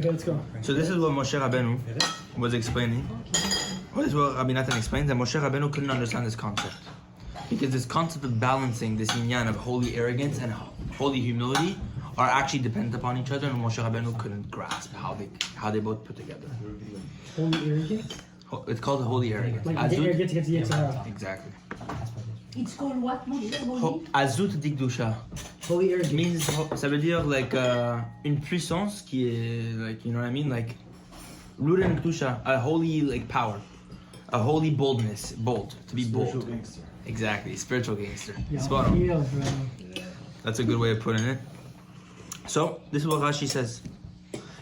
Okay, let's go. So this is what Moshe Rabeinu was explaining. What is what Rabbi Nathan explains, that Moshe Rabeinu couldn't understand this concept. Because this concept of balancing this inyan of holy arrogance and holy humility are actually dependent upon each other, and Moshe Rabeinu couldn't grasp how they both put together. Holy arrogance? It's called holy arrogance. Like the arrogance against the Yitzhak. Exactly. It's called what? Azut dikdusha. Holy arrogance means, ça veut dire like une puissance qui est like, you know what I mean, like rooted in kedusha, a holy like power, a holy boldness, bold, to be bold. Spiritual gangster. Exactly, spiritual gangster. Yeah, Spot on. yeah, That's a good way of putting it. So this is what Rashi says.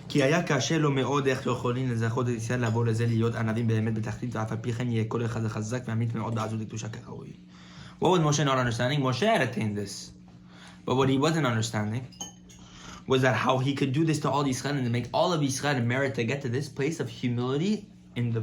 כי היה קשה לו מאוד איך יכולים לזכות את ישראל לבוא לזה להיות ענבים באמת בתחתית ואף על פי כן יהיה כל אחד חזק ואמיץ מאוד בעזות לקדושה כראוי. What was Moshe not understanding? Moshe had attained this. But what he wasn't understanding was that how he could do this to all Israel and to make all of Israel merit to get to this place of humility in the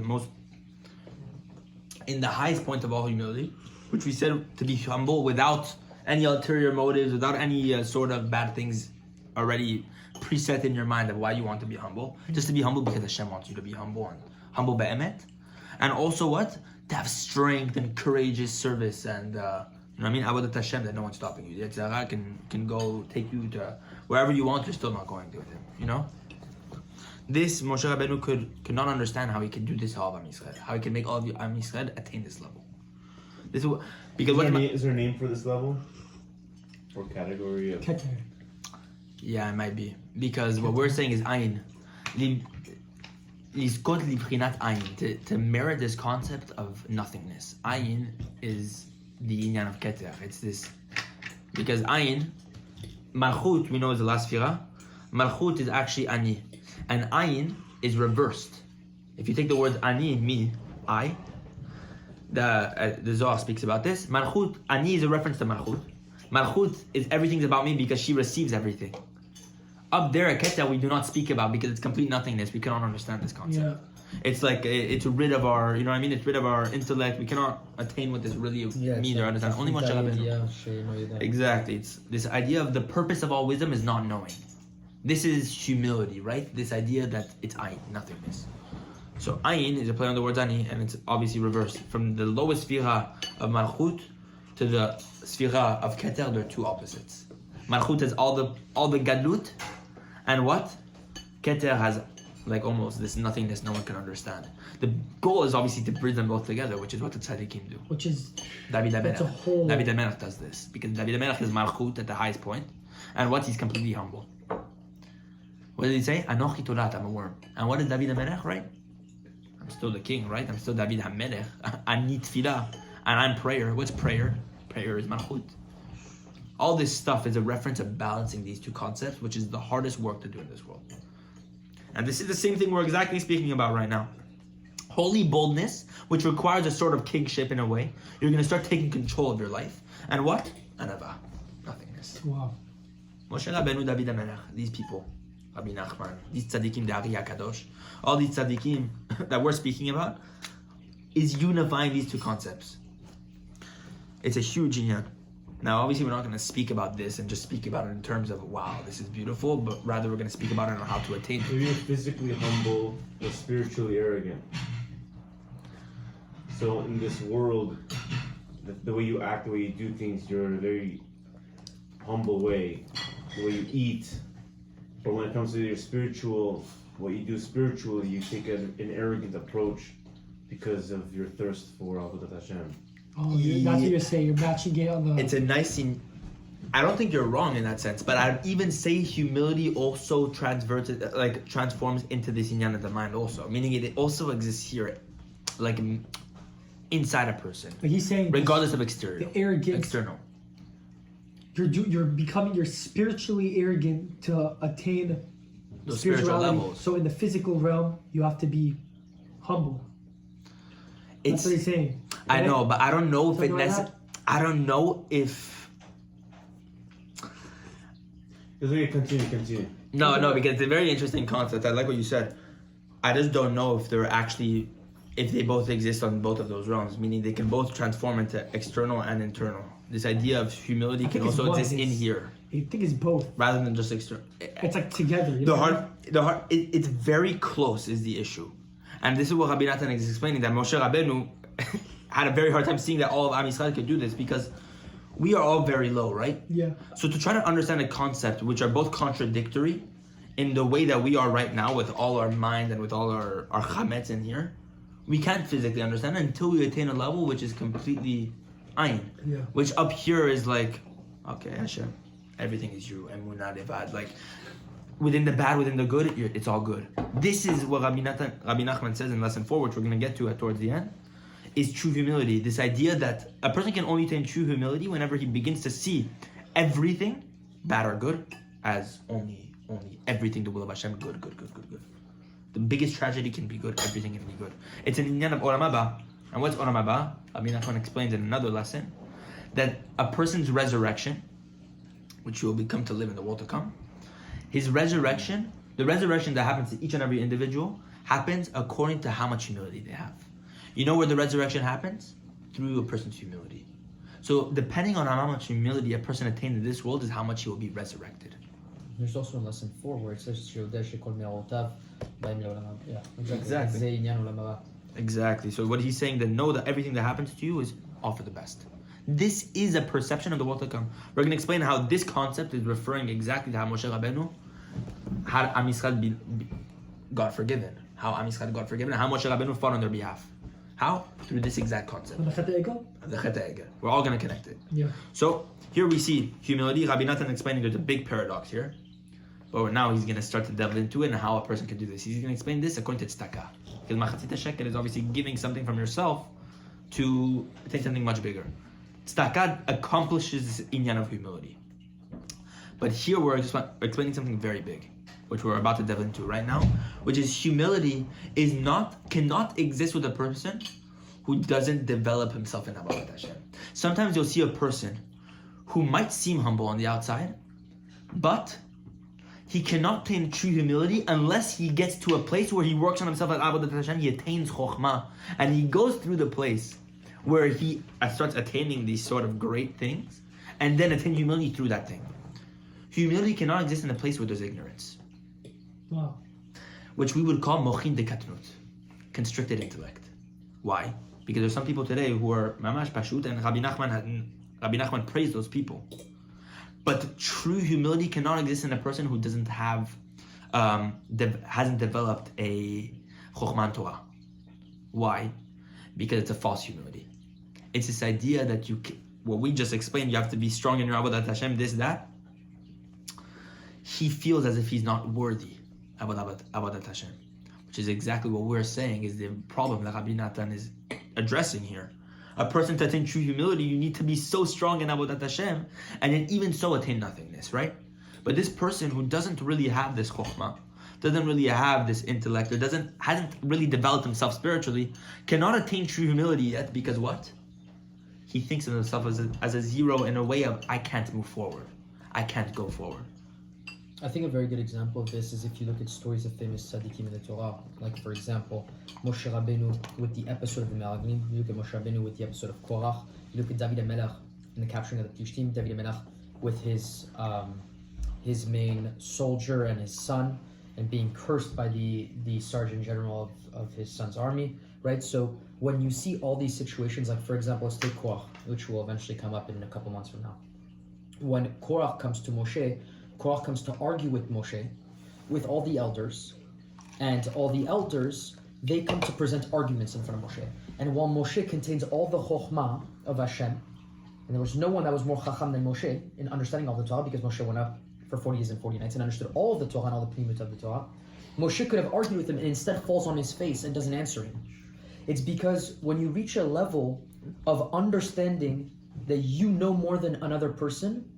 highest point of all humility, which we said to be humble without any ulterior motives, without any sort of bad things already preset in your mind of why you want to be humble. Just to be humble because Hashem wants you to be humble and humble be'emet. And also what? To have strength and courageous service and you know what I mean? Avodat Hashem, that no one's stopping you. Yetzirah can go take you to wherever you want, you're still not going to with him. You know? This Moshe Rabeinu could not understand how he could do this to all of Am Yisrael. How he can make all of Am Yisrael attain this level. This is what, because Is there a name for this level? Or category of? Yeah, it might be. Because what we're saying is ayin. Lizkot libchinat ayin. To merit this concept of nothingness. Ayin is the inyan of keter. It's this. Because ayin, malchut, we know is the last sfira. Malchut is actually ani. And ayin is reversed. If you take the word ani, me, I, the Zohar speaks about this. Malchut, ani is a reference to malchut. Malchut is everything's about me because she receives everything. Up there at Keter we do not speak about because it's complete nothingness. We cannot understand this concept. Yeah. It's like it's rid of our, you know what I mean? It's rid of our intellect. We cannot attain what this really means or understand. Only Moshe Rabeinu. Exactly. It's this idea of the purpose of all wisdom is not knowing. This is humility, right? This idea that it's ayin, nothingness. So ayin is a play on the words ani, and it's obviously reversed. From the lowest sfira of malchut to the sfira of keter, they're two opposites. Malchut has all the gadlut, and what? Keter has like almost this nothingness no one can understand. The goal is obviously to bridge them both together, which is what the tzaddikim do. Which is David HaMelech. David HaMelech does this because David HaMelech is malchut at the highest point, and what? He's completely humble. What did he say? Anochi tolat, I'm a worm. And what is David HaMelech, right? I'm still the king, right? I'm still David HaMelech. Ani tefillah, and I'm prayer. What's prayer? Prayer is malchut. All this stuff is a reference of balancing these two concepts, which is the hardest work to do in this world. And this is the same thing we're exactly speaking about right now. Holy boldness, which requires a sort of kingship in a way. You're going to start taking control of your life. And what? Anava. Nothingness. Wow. Moshe Rabeinu, David HaMelech, these people, Rabbi Nachman, these tzaddikim, the Ari HaKadosh, all these tzaddikim that we're speaking about, is unifying these two concepts. It's a huge inyan. Now, obviously, we're not going to speak about this and just speak about it in terms of, wow, this is beautiful, but rather we're going to speak about it on how to attain it. If you're physically humble but spiritually arrogant. So in this world, the way you act, the way you do things, you're in a very humble way. The way you eat. But when it comes to your spiritual, what you do spiritually, you take an arrogant approach because of your thirst for Avodat Hashem. Oh, that's what you're saying. You're matching it on the. It's a nice scene. I don't think you're wrong in that sense, but I'd even say humility also transforms into this inyan of the mind also, meaning it also exists here, like inside a person. But he's saying, regardless of exterior, the arrogance, external. You're spiritually arrogant to attain those spiritual levels. So in the physical realm, you have to be humble. That's what he's saying. I know, but I don't know if it necessarily. I don't know if. Continue. No, because it's a very interesting concept. I like what you said. I just don't know if they both exist on both of those realms, meaning they can both transform into external and internal. This idea of humility can also exist in here. I think it's both. rather than just external. It's like together. You The know? heart, it's very close is the issue. And this is what Rabbi Nathan is explaining, that Moshe Rabeinu had a very hard time seeing that all of Am Yisrael could do this, because we are all very low, right? Yeah. So to try to understand a concept which are both contradictory in the way that we are right now with all our mind and with all our chametz in here, we can't physically understand it until we attain a level which is completely ayin. Yeah. Which up here is like, okay, Hashem, everything is you, emunah levad. Like, within the bad, within the good, it's all good. This is what Rabbi Nachman says in lesson 4, which we're going to get to towards the end, is true humility. This idea that a person can only attain true humility whenever he begins to see everything, bad or good, as only everything the will of Hashem, good. The biggest tragedy can be good, everything can be good. It's an inyan of Olam Haba. And what's Olam Haba? Rabbi Nachman explains in another lesson that a person's resurrection, which will become to live in the world to come, his resurrection, the resurrection that happens to each and every individual, happens according to how much humility they have. You know where the resurrection happens? Through a person's humility. So depending on how much humility a person attains in this world is how much he will be resurrected. There's also in lesson 4 where it says Shekel and yeah, Exactly. Exactly. So what he's saying, that know that everything that happens to you is all for the best. This is a perception of the world to come. We're going to explain how this concept is referring exactly to how Moshe Rabeinu had Am Yisrael got forgiven. How Am Yisrael got forgiven and how Moshe Rabeinu fought on their behalf. How? Through this exact concept. The Chet Ego? The Chet Egel. We're all going to connect it. Yeah. So here we see humility. Rabbi Nathan explaining there's a big paradox here. But now he's going to start to delve into it and how a person can do this. He's going to explain this according to tzedakah. Because machatzit shekel is obviously giving something from yourself to take something much bigger. Tzedakah accomplishes this inyan of humility. But here we're just explaining something very big, which we're about to delve into right now, which is humility cannot exist with a person who doesn't develop himself in Avodat Hashem. Sometimes you'll see a person who might seem humble on the outside, but he cannot attain true humility unless he gets to a place where he works on himself at Avodat Hashem, he attains chokhmah, and he goes through the place where he starts attaining these sort of great things, and then attain humility through that thing. Humility cannot exist in a place where there's ignorance. Wow. Which we would call mochin de katnut, constricted intellect. Why? Because there's some people today who are mamash pashut, and Rabbi Nachman praised those people. But true humility cannot exist in a person who doesn't have, hasn't developed a chokhmah Torah. Why? Because it's a false humility. It's this idea that what we just explained, you have to be strong in your Avodat Hashem, this, that. He feels as if he's not worthy of Avodat Hashem, which is exactly what we're saying is the problem that Rabbi Nathan is addressing here. A person to attain true humility, you need to be so strong in Avodat Hashem, and then even so attain nothingness, right? But this person who doesn't really have this chokhmah, doesn't really have this intellect, or hasn't really developed himself spiritually, cannot attain true humility yet, because what? He thinks of himself as a zero in a way of, I can't move forward. I can't go forward. I think a very good example of this is if you look at stories of famous tzaddikim in the Torah. Like, for example, Moshe Rabeinu with the episode of the Meraglim. You look at Moshe Rabeinu with the episode of Korach. You look at David HaMelech in the capturing of the Plishtim. David HaMelech with his main soldier and his son, and being cursed by the sergeant general of his son's army, right? So when you see all these situations, like for example, let's take Korach, which will eventually come up in a couple months from now. When Korach comes to Moshe, Korach comes to argue with Moshe, with all the elders, and all the elders, they come to present arguments in front of Moshe. And while Moshe contains all the chokhmah of Hashem, and there was no one that was more chacham than Moshe in understanding all the Torah, because Moshe went up for 40 years and 40 nights and understood all of the Torah and all the pnimut of the Torah, Moshe could have argued with him and instead falls on his face and doesn't answer him. It's because when you reach a level of understanding that you know more than another person,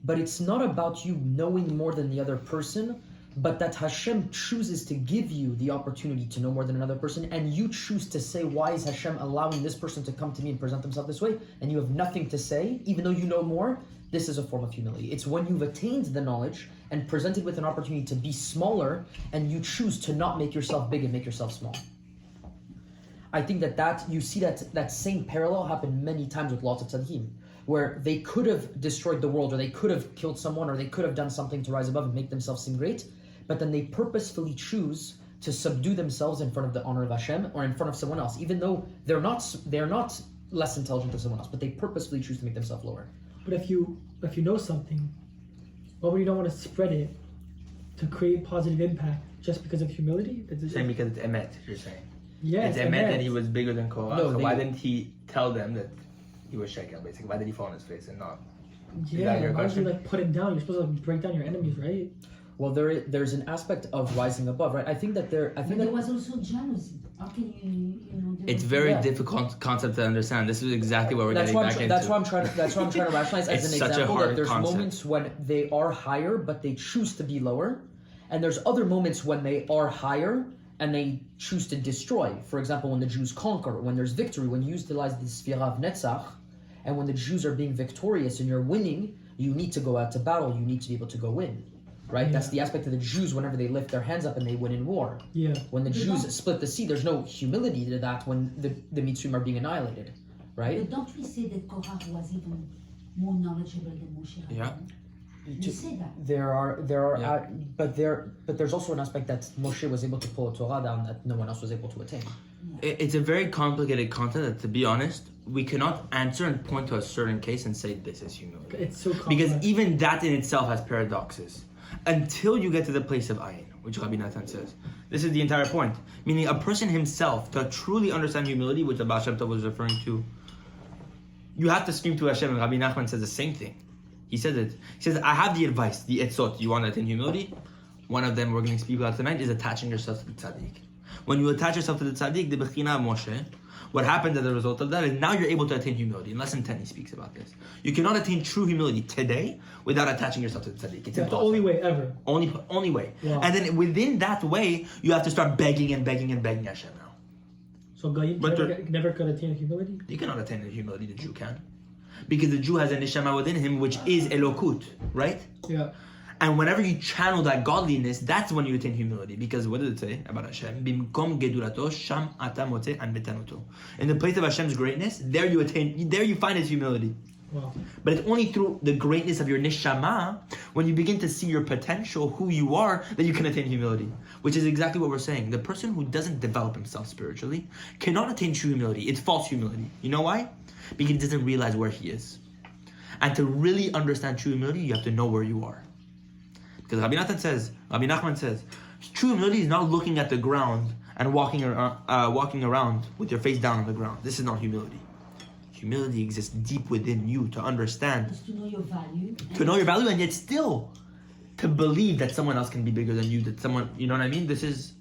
but it's not about you knowing more than the other person, but that Hashem chooses to give you the opportunity to know more than another person, and you choose to say, why is Hashem allowing this person to come to me and present himself this way, and you have nothing to say, even though you know more. This is a form of humility. It's when you've attained the knowledge and presented with an opportunity to be smaller, and you choose to not make yourself big and make yourself small. I think that you see that same parallel happen many times with lots of tzaddikim. where they could have destroyed the world, or they could have killed someone, or they could have done something to rise above and make themselves seem great, but then they purposefully choose to subdue themselves in front of the honor of Hashem or in front of someone else, even though they're not less intelligent than someone else, but they purposefully choose to make themselves lower. But if you know something, why would you not want to spread it to create positive impact just because of humility? Saying because it's emet, you're saying. Yeah, it's emet that he was bigger than Korah. No, so why didn't he tell them that he was Shekel, basically? Why did he fall on his face and not? Yeah, your why would you question? put him down? You're supposed to break down your enemies, right? Well, there's an aspect of rising above, right? I think that there was also jealousy. How can you It's very Yeah. difficult concept to understand. This is exactly what we're getting back into. That's why I'm trying to rationalize as It's an such a example hard that there's concept. moments when they are higher but they choose to be lower, and there's other moments when they are higher and they choose to destroy. For example, when the Jews conquer, when there's victory, when you utilize the Sfira of Netzach, and when the Jews are being victorious and you're winning, you need to go out to battle. You need to be able to go in. Right? Yeah. That's the aspect of the Jews whenever they lift their hands up and they win in war. Yeah. When the They Jews don't- split the sea, there's no humility to that when the Mitzvahs are being annihilated. Right? But don't we say that Korah was even more knowledgeable than Moshe Rabeinu? Yeah. We say that. There are, Yeah. but there's also an aspect that Moshe was able to pull a Torah down that no one else was able to attain. It's a very complicated concept that, to be honest, we cannot answer and point to a certain case and say this is humility. It's so complex. Because even that in itself has paradoxes. Until you get to the place of ayin, which Rabbi Nathan says. This is the entire point. Meaning a person himself, to truly understand humility, which the Baal Shem Tov was referring to, you have to scream to Hashem, and Rabbi Nachman says the same thing. He says it. He says, I have the advice, the etzot. You want to attain humility? One of them we're going to speak about tonight is attaching yourself to the tzaddik. When you attach yourself to the tzaddik, the bechina of Moshe, what happens as a result of that is now you're able to attain humility. In lesson 10 he speaks about this. You cannot attain true humility today without attaching yourself to the tzaddik. It's That's the impossible. only way ever. Only way. Wow. And then within that way, you have to start begging and begging and begging Hashem now. So Goyim But never could attain humility? You cannot attain the humility the Jew can. Because the Jew has a neshama within him which is elokut, right? Yeah. And whenever you channel that godliness, that's when you attain humility. Because what did it say about Hashem? Bimkom gedulato sham ata motze anbetanuto. In the place of Hashem's greatness, there you find His humility. Wow. But it's only through the greatness of your neshama, when you begin to see your potential, who you are, that you can attain humility. Which is exactly what we're saying. The person who doesn't develop himself spiritually cannot attain true humility. It's false humility. You know why? Because he doesn't realize where he is. And to really understand true humility, you have to know where you are. Because Rabbi Nachman says, true humility is not looking at the ground and walking around with your face down on the ground. This is not humility. Humility exists deep within you to understand, Just to know your value. and yet still to believe that someone else can be bigger than you, that someone, you know what I mean? It's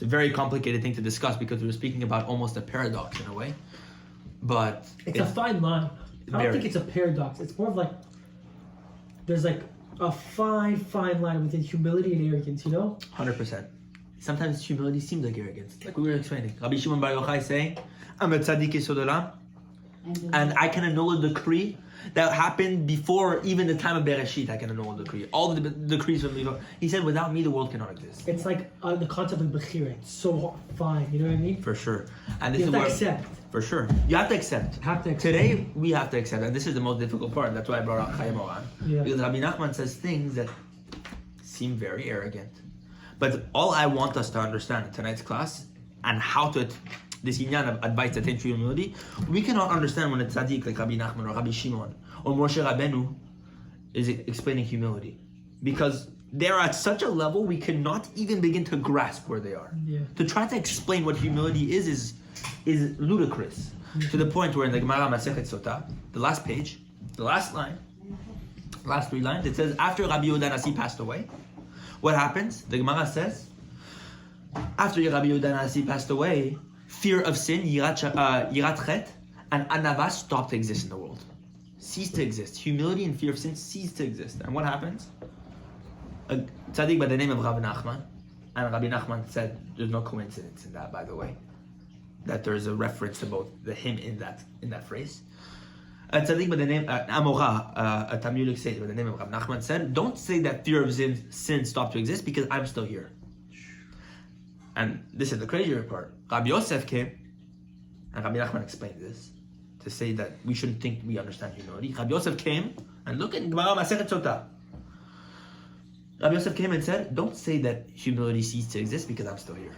a very complicated thing to discuss because we're speaking about almost a paradox in a way. But It's a fine line. I don't Very. think it's a paradox. It's more of like there's like a fine line within humility and arrogance, you know? 100%. Sometimes humility seems like arrogance. Like we were explaining. Rabbi Shimon Bar Yochai saying, I'm a tzaddik yesod olam, and I can annul a decree that happened before even the time of Bereshit. I can annul a decree. All the decrees from before. He said, without me, the world cannot exist. It's like the concept of Bechira. It's so fine, you know what I mean? For sure. And this You is have to where, accept. for sure. You have to accept. Today, we have to accept. And this is the most difficult part. That's why I brought out Chaim Moran. Yeah. Because Rabbi Nachman says things that seem very arrogant. But all I want us to understand in tonight's class, and how to, this inyan of advice to attain true humility, we cannot understand when a tzaddik like Rabbi Nachman or Rabbi Shimon or Moshe Rabeinu is explaining humility. Because they're at such a level we cannot even begin to grasp where they are. Yeah. To try to explain what humility is ludicrous. To the point where in the Gemara Masechet Sotah, the last page, the last line, last 3 lines, it says, after Rabbi Yehuda Nasi passed away, what happens? The Gemara says, after Rabbi Yehuda Nasi passed away, fear of sin, yirat chet, and anava stopped to exist in the world. Ceased to exist. Humility and fear of sin ceased to exist. And what happens? A tzaddik by the name of Rabbi Nachman, and Rabbi Nachman said, there's no coincidence in that, by the way, that there's a reference to both the him in that phrase. A tzaddik by the name Amora, a Talmudic sage by the name of Rabbi Nachman said, don't say that fear of sin stopped to exist because I'm still here. And this is the crazier part. Rabbi Yosef came, and Rabbi Nachman explained this to say that we shouldn't think we understand humility. Rabbi Yosef came and look at Gemara Masechet Sotah. Rabbi Yosef came and said, don't say that humility ceased to exist because I'm still here.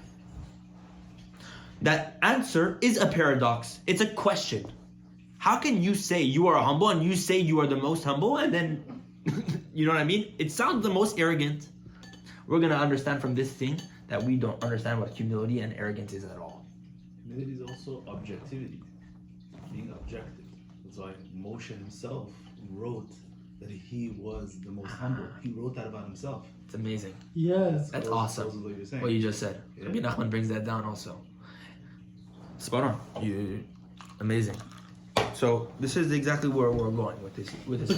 That answer is a paradox. It's a question. How can you say you are humble and you say you are the most humble and then, you know what I mean? It sounds the most arrogant. We're going to understand from this thing that we don't understand what humility and arrogance is at all. Humility is also objectivity, being objective. That's why Moshe himself wrote that he was the most humble. He wrote that about himself. It's amazing. Yes. That's That awesome. was what you're saying. What you just said. Yeah. Rabbi Nachman brings that down also. Spot on. Amazing. So this is exactly where we're going with this.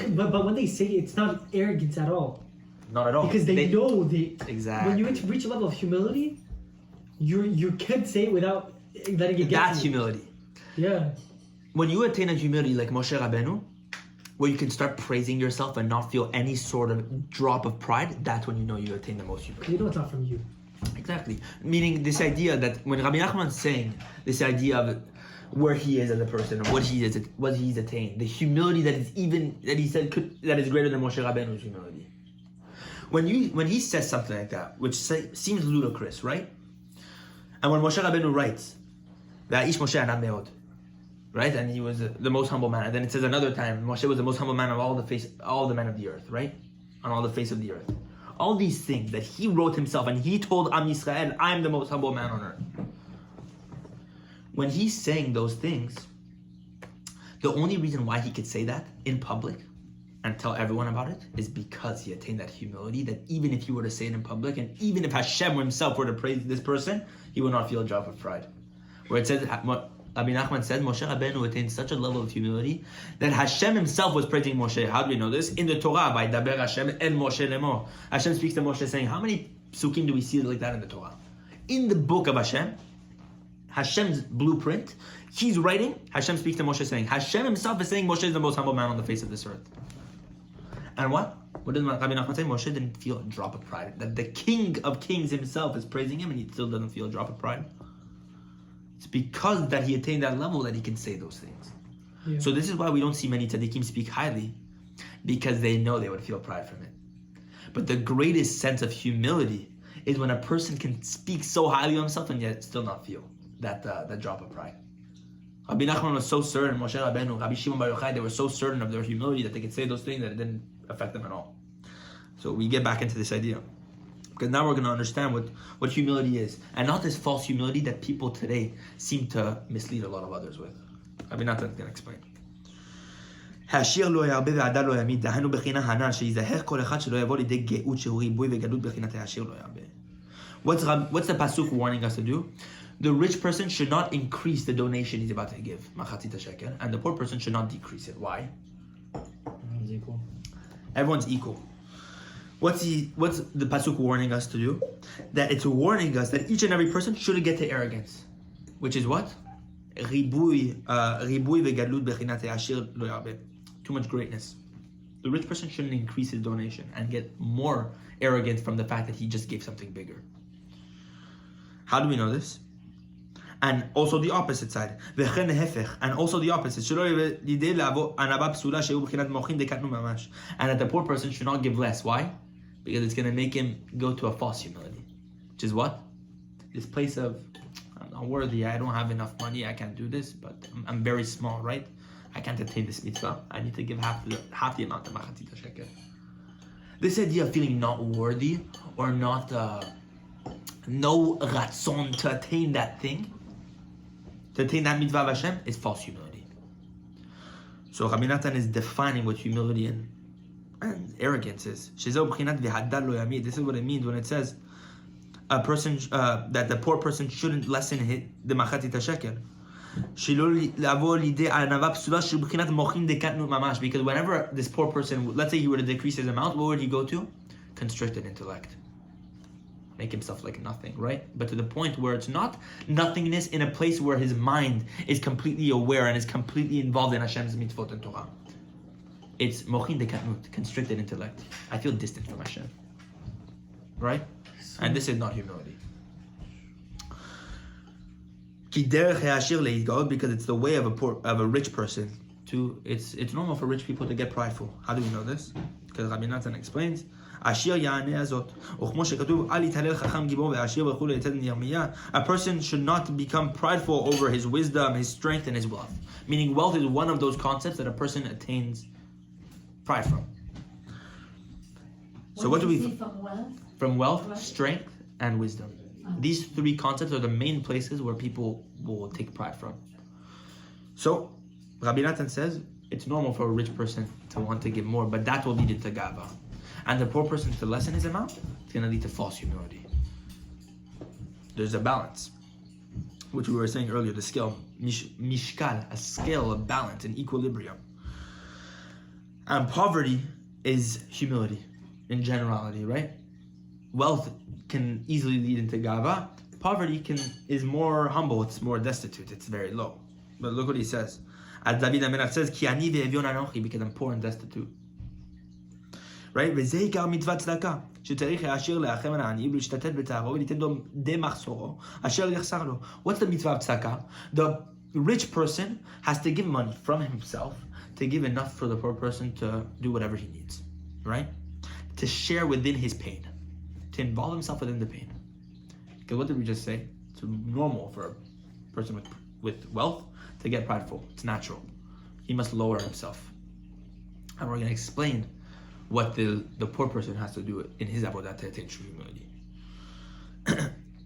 But when they say it, it's not arrogance at all. Not at all. Because they know that Exactly. when you reach a level of humility, you can say it without letting it get That's to you. humility. Yeah. When you attain a humility like Moshe Rabeinu, where you can start praising yourself and not feel any sort of drop of pride, that's when you know you attain the most humility. You know it's not from you. Exactly. Meaning this idea that when Rabbi Nachman's saying this idea of where he is as a person, what he's attained, the humility that he said that is greater than Moshe Rabeinu's humility. When he says something like that, which seems ludicrous, right? And when Moshe Rabeinu writes, "Va'ish Moshe anam meod," right? And he was the most humble man. And then it says another time, Moshe was the most humble man of all the men of the earth, right? On all the face of the earth. All these things that he wrote himself, and he told Am Yisrael, "I am the most humble man on earth." When he's saying those things, the only reason why he could say that in public and tell everyone about it is because he attained that humility that even if he were to say it in public, and even if Hashem himself were to praise this person, he would not feel a drop of pride. Where it says, Rabbi Nachman said, Moshe Rabeinu attained such a level of humility that Hashem himself was praising Moshe. How do we know this? In the Torah, by Daber Hashem and Moshe Lemo. Hashem speaks to Moshe saying, how many psukim do we see like that in the Torah? In the book of Hashem, Hashem's blueprint, he's writing, Hashem speaks to Moshe saying, Hashem himself is saying Moshe is the most humble man on the face of this earth. And what? What did Rabbi Nachman say? Moshe didn't feel a drop of pride. That the King of Kings himself is praising him and he still doesn't feel a drop of pride. It's because that he attained that level that he can say those things. Yeah. So this is why we don't see many tzaddikim speak highly, because they know they would feel pride from it. But the greatest sense of humility is when a person can speak so highly of himself and yet still not feel that drop of pride. Rabbi Nachman was so certain, Moshe Rabeinu, Rabbi Shimon Bar Yochai, they were so certain of their humility that they could say those things that it didn't affect them at all. So we get back into this idea. Because now we're going to understand what humility is. And not this false humility that people today seem to mislead a lot of others with. Rabbi Nathan is going to explain. What's the pasuk warning us to do? The rich person should not increase the donation he's about to give, and the poor person should not decrease it. Why? Everyone's equal. Everyone's equal. What's the pasuk warning us to do? That it's warning us that each and every person shouldn't get to arrogance, which is what? Too much greatness. The rich person shouldn't increase his donation and get more arrogance from the fact that he just gave something bigger. How do we know this? And also the opposite side. And also the opposite. And that the poor person should not give less. Why? Because it's going to make him go to a false humility. Which is what? This place of, I'm not worthy, I don't have enough money, I can't do this, but I'm very small, right? I can't attain this mitzvah. I need to give half the amount of machatita shekel. This idea of feeling not worthy or not, no ratzon to attain that thing, to attain that mitzvah of Hashem, is false humility. So Rabbi Nathan is defining what humility and arrogance is. This is what it means when it says a person that the poor person shouldn't lessen the machatita shekel. Because whenever this poor person, let's say he were to decrease his amount, what would he go to? Constricted intellect. Make himself like nothing, right? But to the point where it's not nothingness in a place where his mind is completely aware and is completely involved in Hashem's mitzvot and Torah. It's mochin dekatnut, constricted intellect. I feel distant from Hashem. Right? And this is not humility. Because it's the way of a rich person to it's normal for rich people to get prideful. How do we know this? Because Rabbi Nathan explains, a person should not become prideful over his wisdom, his strength, and his wealth. Meaning wealth is one of those concepts that a person attains pride from. So what do we from wealth? From wealth, Right. strength, and wisdom. These three concepts are the main places where people will take pride from. So, Rabbi Nathan says it's normal for a rich person to want to give more, but that will lead into gava. And the poor person to lessen his amount, it's going to lead to false humility. There's a balance, which we were saying earlier, the scale, mishkal, a scale of balance and equilibrium. And poverty is humility in generality, right? Wealth can easily lead into gava. Poverty is more humble, it's more destitute, it's very low. But look what he says. As David HaMelech says, Ki ani ve'evion anochi, because I'm poor and destitute. Right? וזה עיקר מצוות צדקה, שצריך להשאיר לאחר מן העני ולהשתתף בצערו וליתן לו די מחסורו, אשר יחסר לו. What's the mitzvah of tzedakah? The rich person has to give money from himself to give enough for the poor person to do whatever he needs. Right? To share within his pain. To involve himself within the pain. Because what did we just say? It's normal for a person with wealth to get prideful. It's natural. He must lower himself. And we're going to explain what the poor person has to do in his avodah to attain true humility.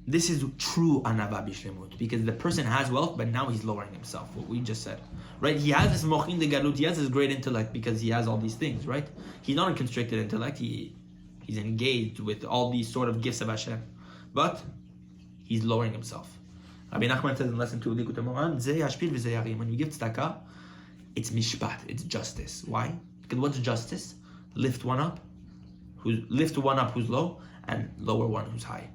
This is true anava bishlemut, because the person has wealth, but now he's lowering himself. What we just said, right? He has this mochin de galut. He has this great intellect because he has all these things, right? He's not a constricted intellect. He's engaged with all these sort of gifts of Hashem, but he's lowering himself. Rabbi Nachman says in lesson 2, when you give tzedakah, it's mishpat, it's justice. Why? Because what's justice? Lift one up who's low, and lower one who's high.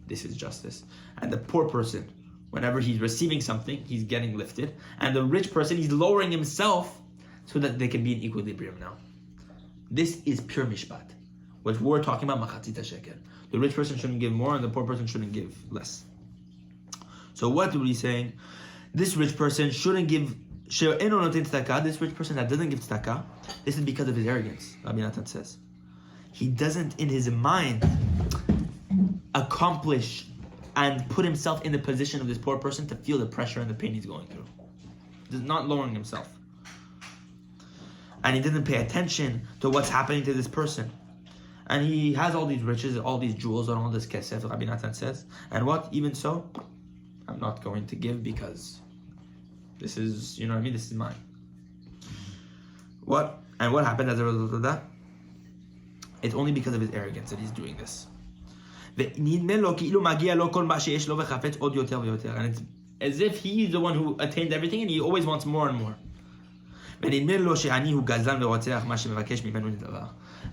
This is justice. And the poor person, whenever he's receiving something, he's getting lifted, and the rich person, he's lowering himself so that they can be in equilibrium now. This is pure mishpat. What we're talking about, machatzita shekel. The rich person shouldn't give more, and the poor person shouldn't give less. So what are we saying? This rich person shouldn't give. This rich person that doesn't give tzedakah, this is because of his arrogance. Rabbi Nathan says he doesn't, in his mind, accomplish and put himself in the position of this poor person to feel the pressure and the pain he's going through. He's not lowering himself, and he doesn't pay attention to what's happening to this person. And he has all these riches, all these jewels, and all this kesef, Rabbi Nathan says. And what? Even so, I'm not going to give because this is, this is mine. What? And what happened as a result of that? It's only because of his arrogance that he's doing this. And it's as if he's the one who attained everything and he always wants more and more.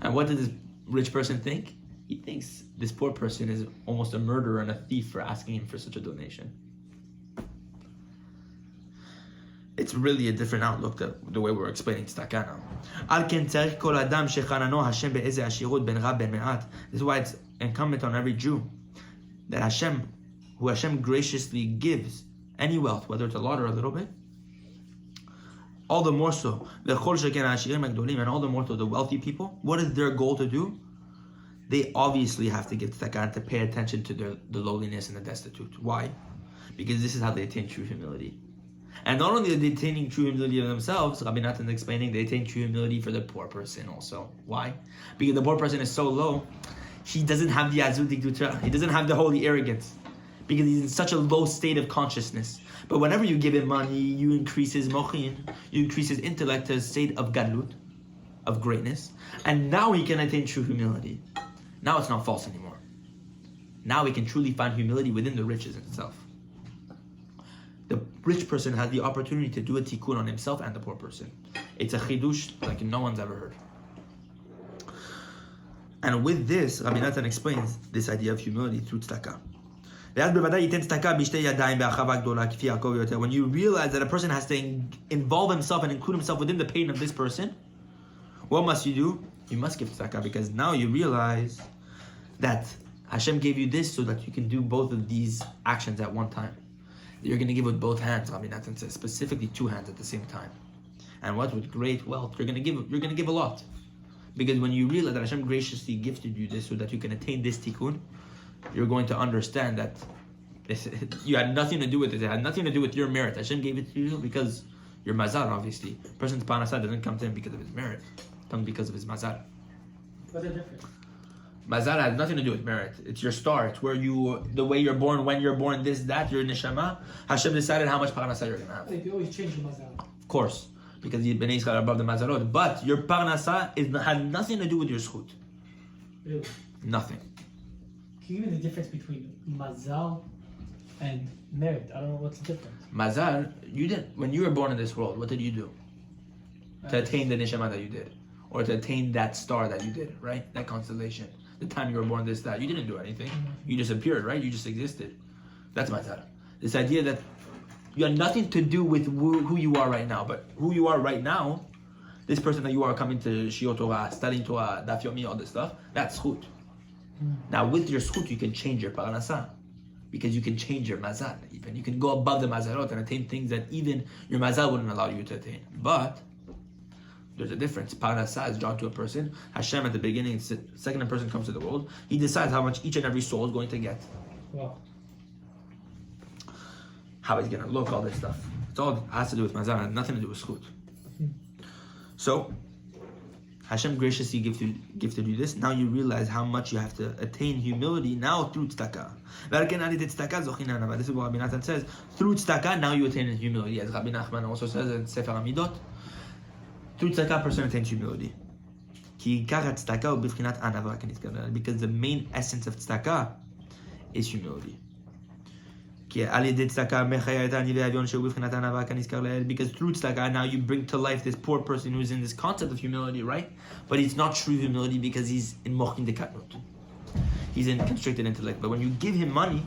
And what does this rich person think? He thinks this poor person is almost a murderer and a thief for asking him for such a donation. It's really a different outlook the way we're explaining tzedakah now. This is why it's incumbent on every Jew that Hashem graciously gives any wealth, whether it's a lot or a little bit, all the more so, and all the more so the wealthy people, what is their goal to do? They obviously have to give tzedakah and to pay attention to the lowliness and the destitute. Why? Because this is how they attain true humility. And not only are they attaining true humility of themselves, Rabbi Nathan is explaining, they attain true humility for the poor person also. Why? Because the poor person is so low, he doesn't have the azut dikdutra, he doesn't have the holy arrogance, because he's in such a low state of consciousness. But whenever you give him money, you increase his mochin, you increase his intellect to a state of gadlut, of greatness, and now he can attain true humility. Now it's not false anymore. Now we can truly find humility within the riches itself. The rich person has the opportunity to do a tikkun on himself and the poor person. It's a chidush like no one's ever heard. And with this, Rabbi Nathan explains this idea of humility through tzedakah. When you realize that a person has to involve himself and include himself within the pain of this person, what must you do? You must give tzedakah, because now you realize that Hashem gave you this so that you can do both of these actions at one time. you're going to give with both hands. Rabbi Nathan says specifically 2 hands at the same time. And what with great wealth, you're going to give a lot. Because when you realize that Hashem graciously gifted you this so that you can attain this tikkun, you're going to understand that you had nothing to do with it. It had nothing to do with your merit. Hashem gave it to you because your mazal, obviously. A person's parasha doesn't come to him because of his merit. It comes because of his mazal. What's the difference? Mazal has nothing to do with merit. It's your star. It's where the way you're born, when you're born, this, that, your neshama. Hashem decided how much parnasa you're going to have. Like, they always change the mazal. Of course, because the Bnei Yisrael are above the mazalot. But your parnasa has nothing to do with your zchut. Really? Nothing. Can you give me the difference between mazal and merit? I don't know what's the difference. Mazal, when you were born in this world, what did you do? To attain the neshama that you did. Or to attain that star that you did, right? That constellation. The time you were born, this, that. You didn't do anything. You just appeared, right? You just existed. That's mazal. This idea that you had nothing to do with who you are right now. But who you are right now, this person that you are coming to Shiur Torah, studying Torah, Daf Yomi, all this stuff, that's zchut. Now with your zchut, you can change your parnasa. Because you can change your mazal. Even you can go above the mazalot and attain things that even your mazal wouldn't allow you to attain. But there's a difference. Parasha is drawn to a person. Hashem at the beginning, second a person comes to the world, he decides how much each and every soul is going to get. Wow. How he's going to look, all this stuff. It all has to do with mazal, and nothing to do with zchut. So, Hashem graciously gifted you this. Now you realize how much you have to attain humility now through tzedakah. This is what Rabbi Nathan says. Through tzedakah, now you attain humility. As Rabbi Nachman also says in Sefer Amidot, through tzedakah, a person attains humility. Because the main essence of tzedakah is humility. Because through tzedakah, now you bring to life this poor person who's in this concept of humility, right? But it's not true humility because he's in mochin dekatnut. He's in constricted intellect. But when you give him money,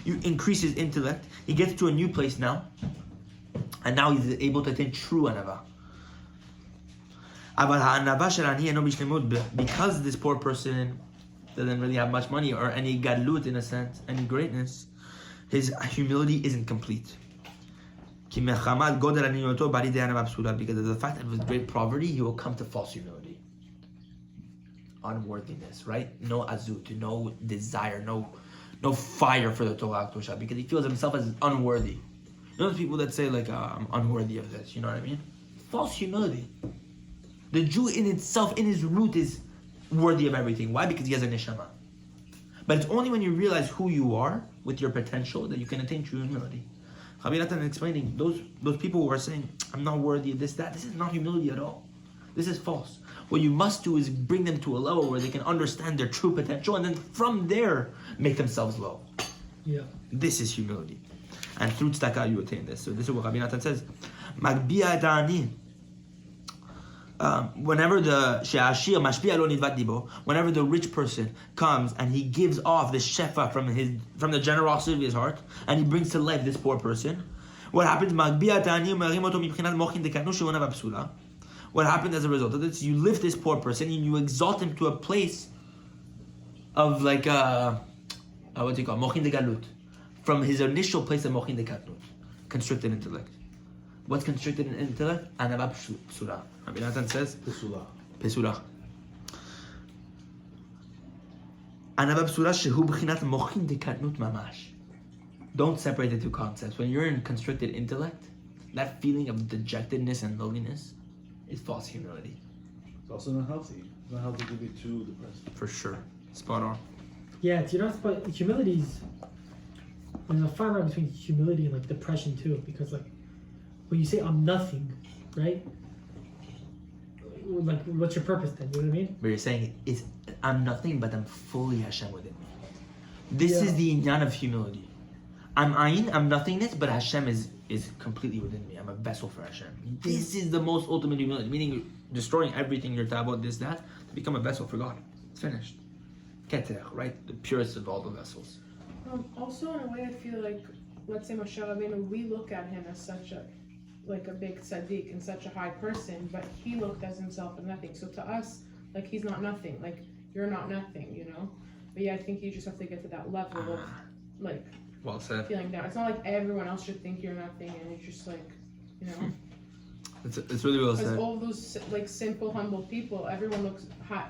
you increase his intellect. He gets to a new place now. And now he's able to attain true anava. Because this poor person doesn't really have much money or any gadlut in a sense, any greatness, his humility isn't complete. Because of the fact that with great poverty, he will come to false humility. Unworthiness, right? No azut, no desire, no fire for the Torah Kedusha, because he feels himself as unworthy. You know those people that say like, I'm unworthy of this, you know what I mean? False humility. The Jew in itself, in his root, is worthy of everything. Why? Because he has a neshama. But it's only when you realize who you are with your potential that you can attain true humility. Rabbi Nathan is explaining those people who are saying, I'm not worthy of this, that. This is not humility at all. This is false. What you must do is bring them to a level where they can understand their true potential and then from there make themselves low. Yeah. This is humility. And through tzedakah you attain this. So this is what Rabbi Nathan says. Magbiya da'ani. Whenever the rich person comes and he gives off the shefa from the generosity of his heart and he brings to life this poor person, what happens? What happens as a result of this? You lift this poor person and you exalt him to a place of like what do you call mochin de galut, from his initial place of mochin de katnut, constricted intellect. What's constricted in intellect? Anava psula. Rabbi Nathan says Pesula. Anava psula shehu b'chinat mochin de katnut mamash. Don't separate the two concepts. When you're in constricted intellect, that feeling of dejectedness and loneliness is false humility. It's also not healthy. It's not healthy to be too depressed. For sure. Spot on. Yeah, but humility's, there's a fine line between humility and like depression too, because like when you say I'm nothing, right? Like what's your purpose then? You know what I mean? But you're saying I'm nothing, but I'm fully Hashem within me. This is the inyan of humility. I'm ayin, I'm nothingness, but Hashem is completely within me. I'm a vessel for Hashem. This is the most ultimate humility, meaning you're destroying everything, your tabot, this, that, to become a vessel for God. It's finished. Keter, right? The purest of all the vessels. Also, in a way, I feel like, let's say Moshe Rabeinu, we look at him as such a big tzaddik and such a high person, but he looked as himself as nothing. So to us, like, he's not nothing. Like, you're not nothing, you know? But yeah, I think you just have to get to that level of, like, Well said. feeling down. It's not like everyone else should think you're nothing, and it's just like, you know, It's really well because said. all those like simple, humble people, everyone looks high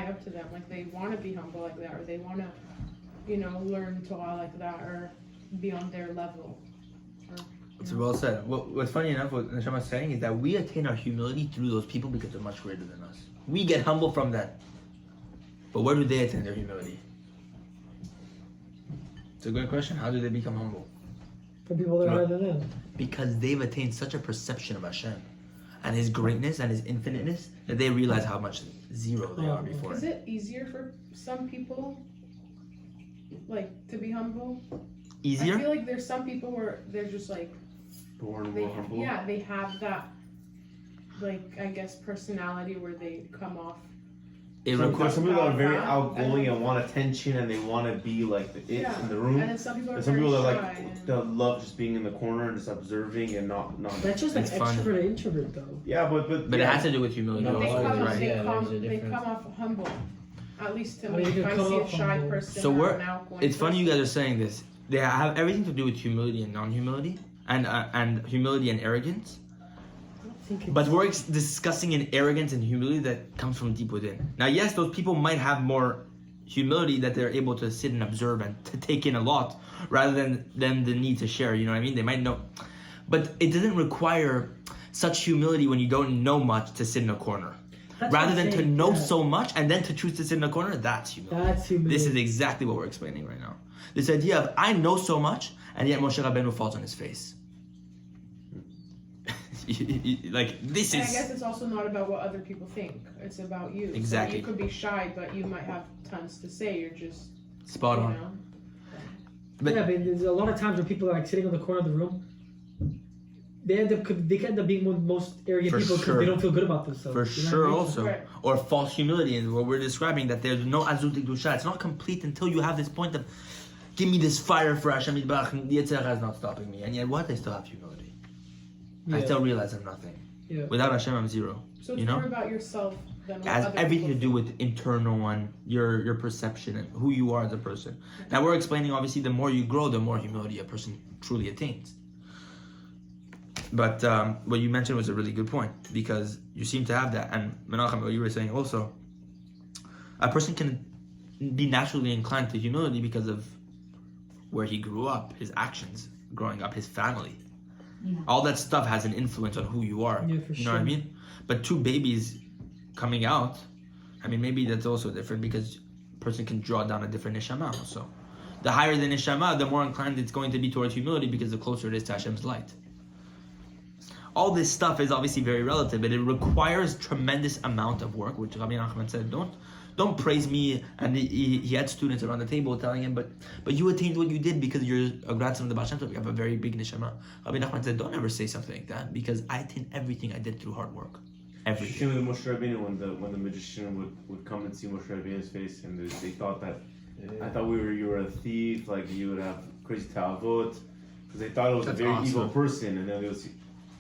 up to them. Like they want to be humble like that, or they want to, you know, learn Torah like that, or be on their level. Or, It's well said. What's funny enough, what Neshama is saying is that we attain our humility through those people because they're much greater than us. We get humble from them. But where do they attain their humility? It's a good question. How do they become humble? For people that are higher than them. Because they've attained such a perception of Hashem and His greatness and His infiniteness that they realize how much zero they are before is Him. it easier for some people, like, to be humble? I Easier? feel like there's some people where they're just like, Born they more humble. yeah, they have that, like, I guess personality where they come off. It There's requires. some people that are very Yeah. outgoing and want attention and they want to be like the it in the room. And then some people are And some very people are shy. like and- that love just being in the corner and just observing and not. That's just like It's fun. extrovert and introvert though. Yeah, but But yeah. it has to do with humility No, But they also, come, right? Yeah, they there's a they difference. come off humble. At least to I me, mean, you if can I come see a off shy humble. person So or we're- an outgoing It's funny you person. guys are saying this. They have everything to do with humility and non-humility, and humility and arrogance. But we're discussing an arrogance and humility that comes from deep within. Now, yes, those people might have more humility that they're able to sit and observe and to take in a lot rather than the need to share. You know what I mean? They might know, but it doesn't require such humility when you don't know much to sit in a corner. That's Rather what than I'm to saying, know yeah. so much and then to choose to sit in a corner, that's humility. That's humility. This is exactly what we're explaining right now. This idea of I know so much and yet Moshe Rabeinu falls on his face. Like this And I is guess it's also not about what other people think. It's about you. Exactly. So you could be shy, but you might have tons to say. You're just, spot you on. know. But yeah, but there's a lot of times where people are like sitting in the corner of the room. They can end up being one of the most arrogant For people because sure. they don't feel good about themselves. for You know sure what I mean? also. Right. Or false humility, and what we're describing that there's no azut kedusha. It's not complete until you have this point of give me this fire for Hashem Yitbarach, and the Yetzer Hara is not stopping me. And yet what? I still have humility. I Yeah. still realize I'm nothing. Yeah. Without Hashem I'm zero. So it's You know? more about yourself than what It has other everything to people do think. with internal one, your perception and who you are as a person. Now we're explaining obviously the more you grow, the more humility a person truly attains. But what you mentioned was a really good point because you seem to have that. And Menachem, what you were saying also, a person can be naturally inclined to humility because of where he grew up, his actions, growing up, his family. Yeah. All that stuff has an influence on who you are. Yeah, for You know what I sure. mean? But two babies coming out, I mean, maybe that's also different because a person can draw down a different neshama also. The higher the neshama, the more inclined it's going to be towards humility because the closer it is to Hashem's light. All this stuff is obviously very relative, but it requires tremendous amount of work, which Rabbi Nachman said, don't praise me. And he had students around the table telling him, but you attained what you did because you're a grandson of the Baal Shem Tov. You have a very big neshama. Rabbi Nachman said, don't ever say something like that because I attained everything I did through hard work. Everything. Same with Moshe Rabeinu when the magician would come and see Moshe Rabeinu's face and they thought that I thought you were a thief, like you would have crazy ta'avot, because they thought it was That's a very awesome. evil person, and then they would see.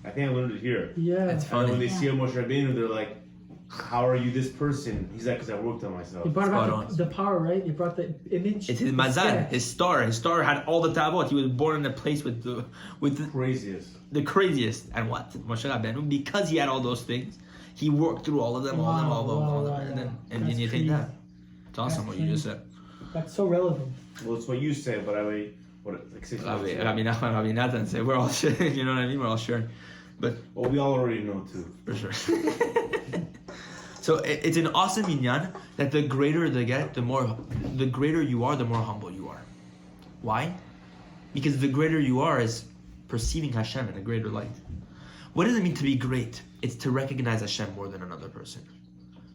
I think I learned it here. Yeah. That's And then when funny. they see a Moshe Rabeinu, they're like, "How are you this person?" He's like, "Because I worked on myself." You brought Spot about on. the power, right? You brought the image. It's his the mazal, sketch. his star. His star had all the tavot. He was born in a place with Craziest. the craziest. And what? Moshe Rabeinu, because he had all those things, he worked through all of them, all of them, all of them, all of them. And then That's you take crazy. that. It's awesome That's what you just said. That's so relevant. Well, it's what you say, but I mean, like 6 months ago. Rabbi Nachman, Rabbi Nathan say we're all sharing. You know what I mean? We're all sharing. But Well, we all already know too. for sure. So it's an awesome inyan that the greater the greater you are, the more humble you are. Why? Because the greater you are is perceiving Hashem in a greater light. What does it mean to be great? It's to recognize Hashem more than another person.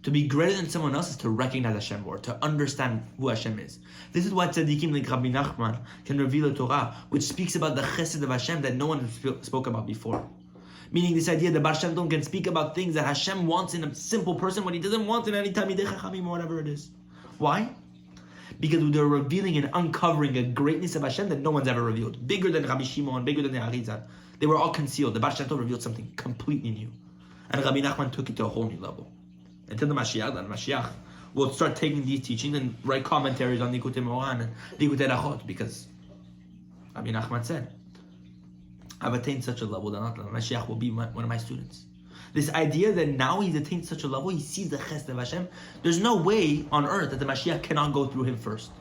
To be greater than someone else is to recognize Hashem more, to understand who Hashem is. This is why tzaddikim like Rabbi Nachman can reveal the Torah, which speaks about the chesed of Hashem that no one spoke about before. Meaning this idea that Baal Shem Tov can speak about things that Hashem wants in a simple person when He doesn't want in any Talmidei Chachamim or whatever it is. Why? Because they're revealing and uncovering a greatness of Hashem that no one's ever revealed. Bigger than Rabbi Shimon, bigger than the Arizal. They were all concealed. The Baal Shem Tov revealed something completely new. And Rabbi Nachman took it to a whole new level. Until the Mashiach will start taking these teachings and write commentaries on Likutei Moharan and Likutei Rachot because Rabbi Nachman said, I've attained such a level that Mashiach will be one of my students. This idea that now he's attained such a level, he sees the chesed of Hashem. There's no way on earth that the Mashiach cannot go through him first.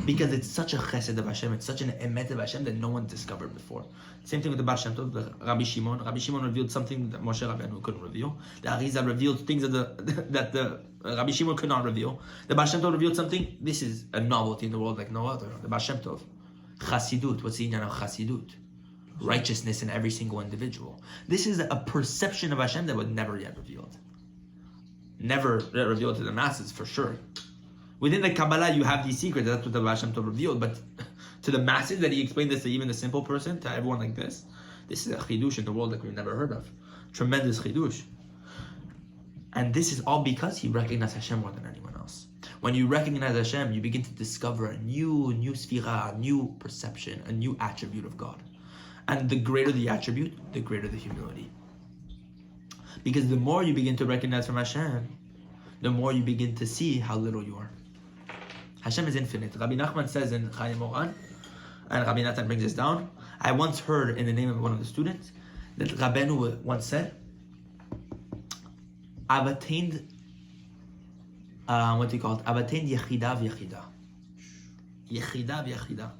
Because it's such a chesed of Hashem, it's such an emet of Hashem that no one discovered before. Same thing with the Baal Shem Tov, the Rabbi Shimon. Rabbi Shimon revealed something that Moshe Rabeinu couldn't reveal. The Arizal revealed things that the Rabbi Shimon could not reveal. The Baal Shem Tov revealed something. This is a novelty in the world like no other. The Baal Shem Tov. Chasidut. What's the inyan of Chasidut? Righteousness in every single individual. This is a perception of Hashem that was never yet revealed. Never yet revealed to the masses, for sure. Within the Kabbalah, you have these secrets. That's what the Baal Shem Tov revealed. But to the masses, that he explained this to even the simple person, to everyone like this is a chidush in the world that we've never heard of. Tremendous chidush. And this is all because he recognized Hashem more than anyone else. When you recognize Hashem, you begin to discover a new sphira, a new perception, a new attribute of God. And the greater the attribute, the greater the humility. Because the more you begin to recognize from Hashem, the more you begin to see how little you are. Hashem is infinite. Rabbi Nachman says in Chayim Moran, and Rabbi Nathan brings this down, I once heard in the name of one of the students, that Rabbeinu once said, I've attained, I've attained Yechida v'Yechida. Yechida v'Yechida.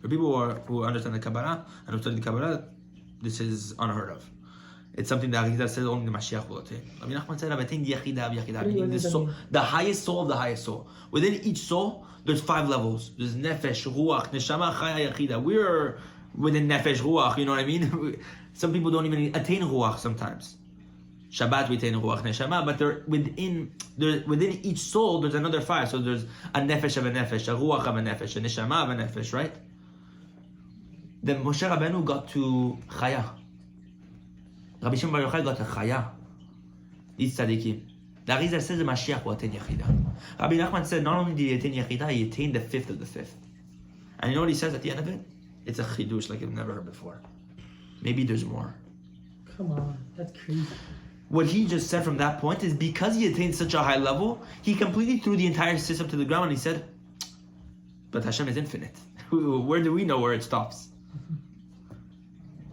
For people who understand the Kabbalah and who study the Kabbalah, this is unheard of. It's something that Arizal says only the Mashiach will attain. Rabbi Nachman said, I've attained Yechida v'Yechida, meaning the soul, the highest soul of the highest soul. Within each soul, there's 5 levels. There's Nefesh, Ruach, Neshama, Chaya, Yechida. We're within Nefesh, Ruach, you know what I mean? Some people don't even attain Ruach sometimes. Shabbat we attain Ruach, Neshama, but within each soul, there's another 5. So there's a Nefesh of a Nefesh, a Ruach of a Nefesh, a Neshama of a Nefesh, right? Then Moshe Rabeinu got to Chaya. Rabbi Shimon Bar Yochai got to Chaya. These tzaddikim. The Arizal says the Mashiach will attain Yechida. Rabbi Nachman said not only did he attain Yechida, he attained the 5th of the 5th. And you know what he says at the end of it? It's a chidush like you've never heard before. Maybe there's more. Come on, that's crazy. What he just said from that point is because he attained such a high level, he completely threw the entire system to the ground and he said, but Hashem is infinite. Where do we know where it stops?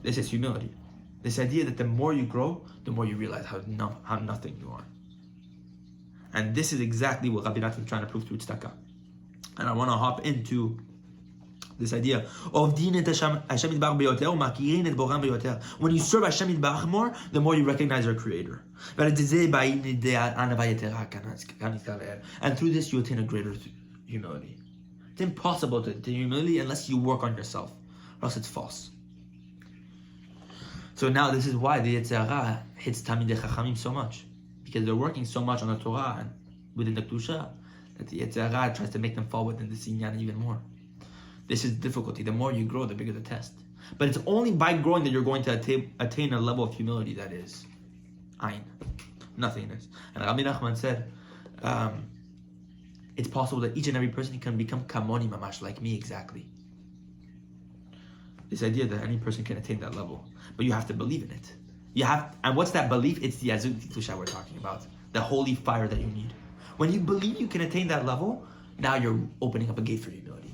This is humility. This idea that the more you grow, the more you realize how nothing you are. And this is exactly what Rabbi Nathan is trying to prove through tzedakah. And I want to hop into this idea of din et Hashem yitbarach beyoter u'makirin et boram beyoter. When you serve Hashem yitbarach more, the more you recognize your Creator. And through this, you attain a greater humility. It's impossible to attain humility unless you work on yourself, or else it's false. So now this is why the Yetzer Hara hits Talmidei Chachamim so much, because they're working so much on the Torah and within the Kedusha that the Yetzer Hara tries to make them fall within the Sinyan even more. This is difficulty. The more you grow, the bigger the test. But it's only by growing that you're going to attain a level of humility that is ayin, nothingness. And Rabbi Nachman said, it's possible that each and every person can become kamoni mamash, like me exactly. This idea that any person can attain that level, but you have to believe in it. And what's that belief? It's the azut tiklusha we're talking about, the holy fire that you need. When you believe you can attain that level, now you're opening up a gate for humility,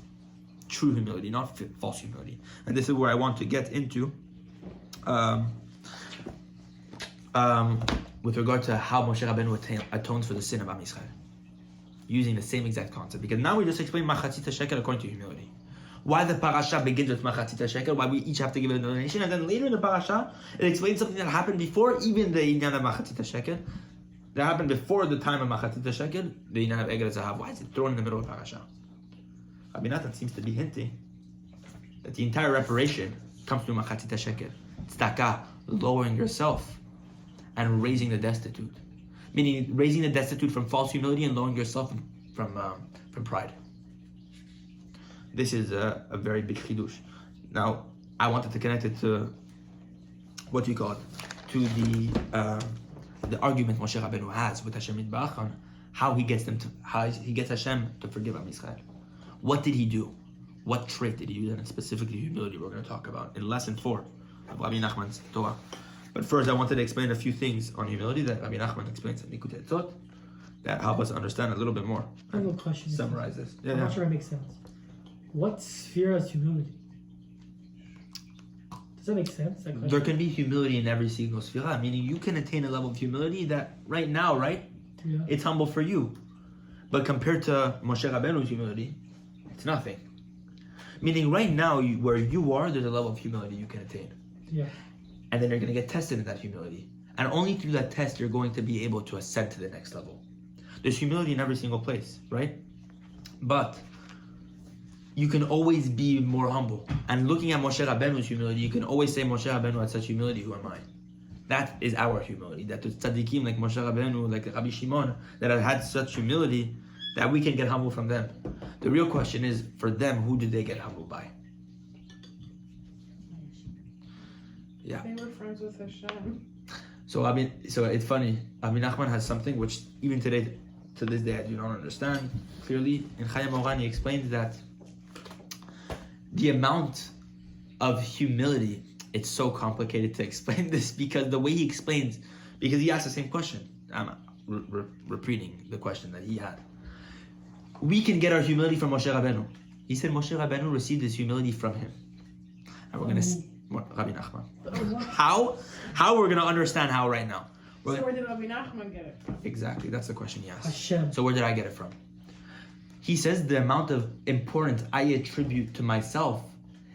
true humility, not false humility. And this is where I want to get into, with regard to how Moshe Rabeinu atones for the sin of Am Yisrael, using the same exact concept. Because now we just explained machatzit shekel according to humility. Why the parasha begins with machatzit shekel, why we each have to give it a donation, and then later in the parasha, it explains something that happened before even the inyan of machatzit shekel. That happened before the time of machatzit shekel, the inyan of egel zahav. Why is it thrown in the middle of the parasha? Rabbi Nathan seems to be hinting that the entire reparation comes through machatzit shekel. Tzedakah, lowering yourself and raising the destitute. Meaning raising the destitute from false humility and lowering yourself from pride. This is a very big chidush. Now, I wanted to connect it to to the argument Moshe Rabeinu has with Hashem Yitbarach on how he gets Hashem to forgive Am Yisrael. What did he do? What trait did he use? And specifically humility we're going to talk about in lesson 4 of Rabbi Nachman's Torah. But first, I wanted to explain a few things on humility that Rabbi Nachman explains in Likutei Etzot that help us understand a little bit more. I have a question. Summarize this. I'm not sure it makes sense. What sphere is humility? that make sense? That There question? can be humility in every single sfira, meaning you can attain a level of humility that right now, right, Yeah. it's humble for you. But compared to Moshe Rabeinu's humility, it's nothing. Meaning right now, where you are, there's a level of humility you can attain. Yeah. And then you're going to get tested in that humility. And only through that test, you're going to be able to ascend to the next level. There's humility in every single place, right? But you can always be more humble. And looking at Moshe Rabbeinu's humility, you can always say, Moshe Rabbeinu had such humility, who am I? That is our humility. That there's tzaddikim like Moshe Rabeinu, like Rabbi Shimon, that have had such humility that we can get humble from them. The real question is, for them, who did they get humbled by? Yeah. They were friends with Hashem. So it's funny. Rabbi Nachman has something which even today, to this day, I do not understand clearly. In Chaya Moran, he explains that the amount of humility, it's so complicated to explain this because the way he explains, because he asked the same question. I'm repeating the question that he had. We can get our humility from Moshe Rabeinu. He said Moshe Rabeinu received his humility from him. And we're going to Rabbi Nachman. How we're going to understand how right now. So where did Rabbi Nachman get it from? Exactly, that's the question he asked. Hashem. So where did I get it from? He says the amount of importance I attribute to myself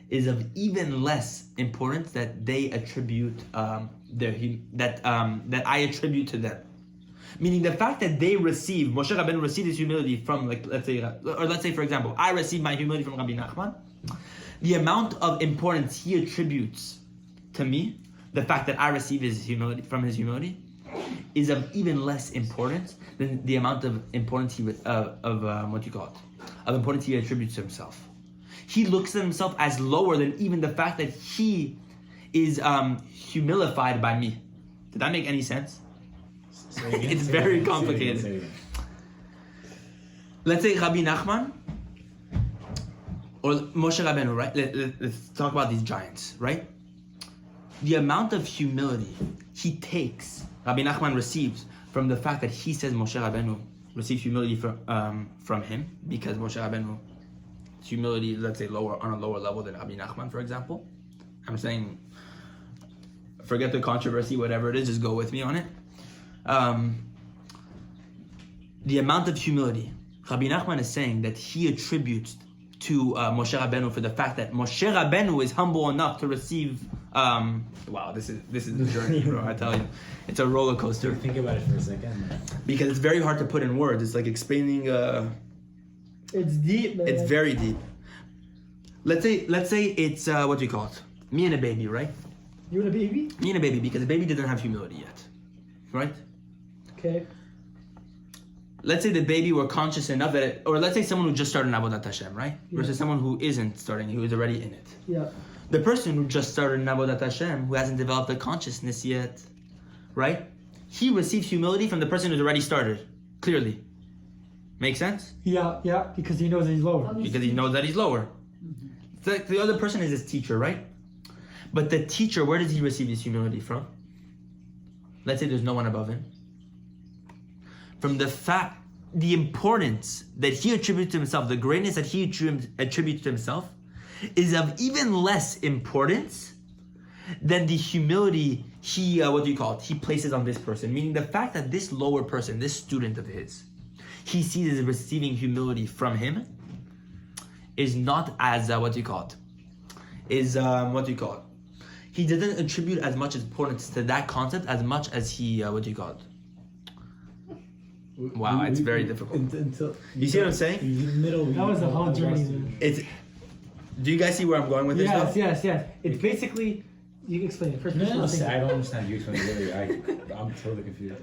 is of even less importance that they attribute that I attribute to them. Meaning the fact that they receive, Moshe Rabbeinu received his humility from, like, let's say for example, I received my humility from Rabbi Nachman. The amount of importance he attributes to me, the fact that I receive his humility from his humility, is of even less importance than the amount of importance of importance he attributes to himself. He looks at himself as lower than even the fact that he is humilified by me. Did that make any sense? It's very complicated. Let's say Rabbi Nachman or Moshe Rabeinu, right? Let's talk about these giants, right? The amount of humility he takes, Rabbi Nachman receives from the fact that he says Moshe Rabeinu receives humility from him, because Moshe Rabeinu humility, let's say, lower on a lower level than Rabbi Nachman, for example. I'm saying, forget the controversy, whatever it is, just go with me on it. The amount of humility Rabbi Nachman is saying that he attributes to Moshe Rabeinu for the fact that Moshe Rabeinu is humble enough to receive. Wow, this is the journey, bro. I tell you, it's a roller coaster. Think about it for a second. Because it's very hard to put in words. It's like explaining. It's deep, man. It's very deep. Let's say it's what do you call it? Me and a baby, right? You and a baby? Me and a baby, because a baby didn't have humility yet, right? Okay. Let's say the baby were conscious enough that it, or let's say someone who just started Avodat Hashem, right? Yeah. Versus someone who isn't starting, who is already in it. Yeah. The person who just started Avodat Hashem, who hasn't developed a consciousness yet, right? He receives humility from the person who's already started, clearly. Make sense? Yeah, because he knows that he's lower. Because he knows that he's lower. The other person is his teacher, right? But the teacher, where does he receive his humility from? Let's say there's no one above him. From the importance that he attributes to himself, the greatness that he attributes to himself, is of even less importance than the humility he places on this person. Meaning the fact that this lower person, this student of his, he sees as receiving humility from him, is not as he doesn't attribute as much importance to that concept as much as he Wow, it's very difficult. You see what I'm saying? That was a whole journey, man. Do you guys see where I'm going with this? Yes. It's basically, you can explain it first. No, I don't understand you explaining it. I'm totally confused.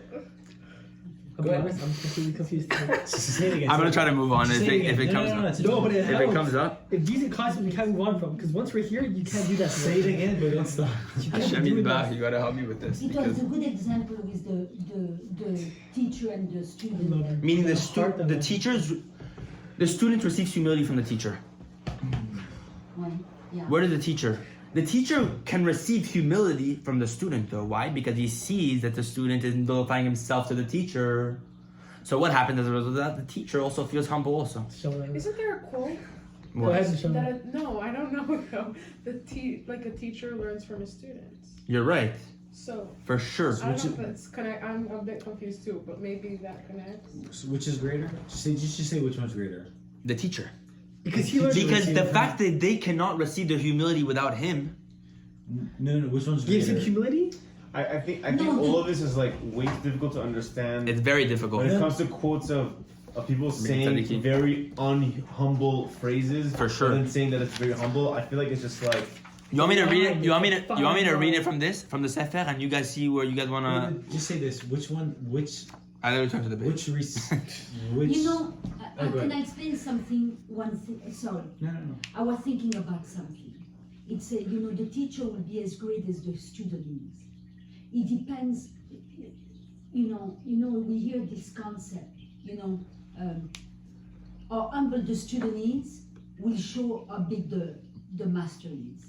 I'm completely confused. Say it again. I'm gonna try to move on if it comes up. No, but If it comes up, if these are concepts we can't move on from, because once we're here, you can't do that. Say it again, but don't stop. Hashem is back. You gotta help me with this. It was a good example with the teacher and the student. Meaning the student receives humility from the teacher. Yeah. Where does the teacher? The teacher can receive humility from the student, though. Why? Because he sees that the student is vilifying himself to the teacher. So what happens as a result of that? The teacher also feels humble also. Isn't there a quote Go ahead, Michelle. No, I don't know though. Like a teacher learns from his students. You're right, So for sure. I don't know if that's connect. I'm a bit confused too, but maybe that connects. Which is greater? Just say which one's greater. The teacher. Because he learned Because from the him. fact that they cannot receive their humility without him. No, which one's gives him greater? humility. I think all of this is like way too difficult to understand. It's very difficult. When it comes to quotes of people saying Tzaddikim. very unhumble phrases, For sure. and then saying that it's very humble, I feel like it's just like You want me to read it? You want me to Fine. read it from the Sefer, and you guys see where you guys wanna? Just say this. Which one? Which? I let me turn to the page. Which? You know, Oh, go can ahead. I explain something? One thing. Sorry, No. I was thinking about something. It's the teacher will be as great as the student is. It depends. We hear this concept. How humble the student is will show how big the master is.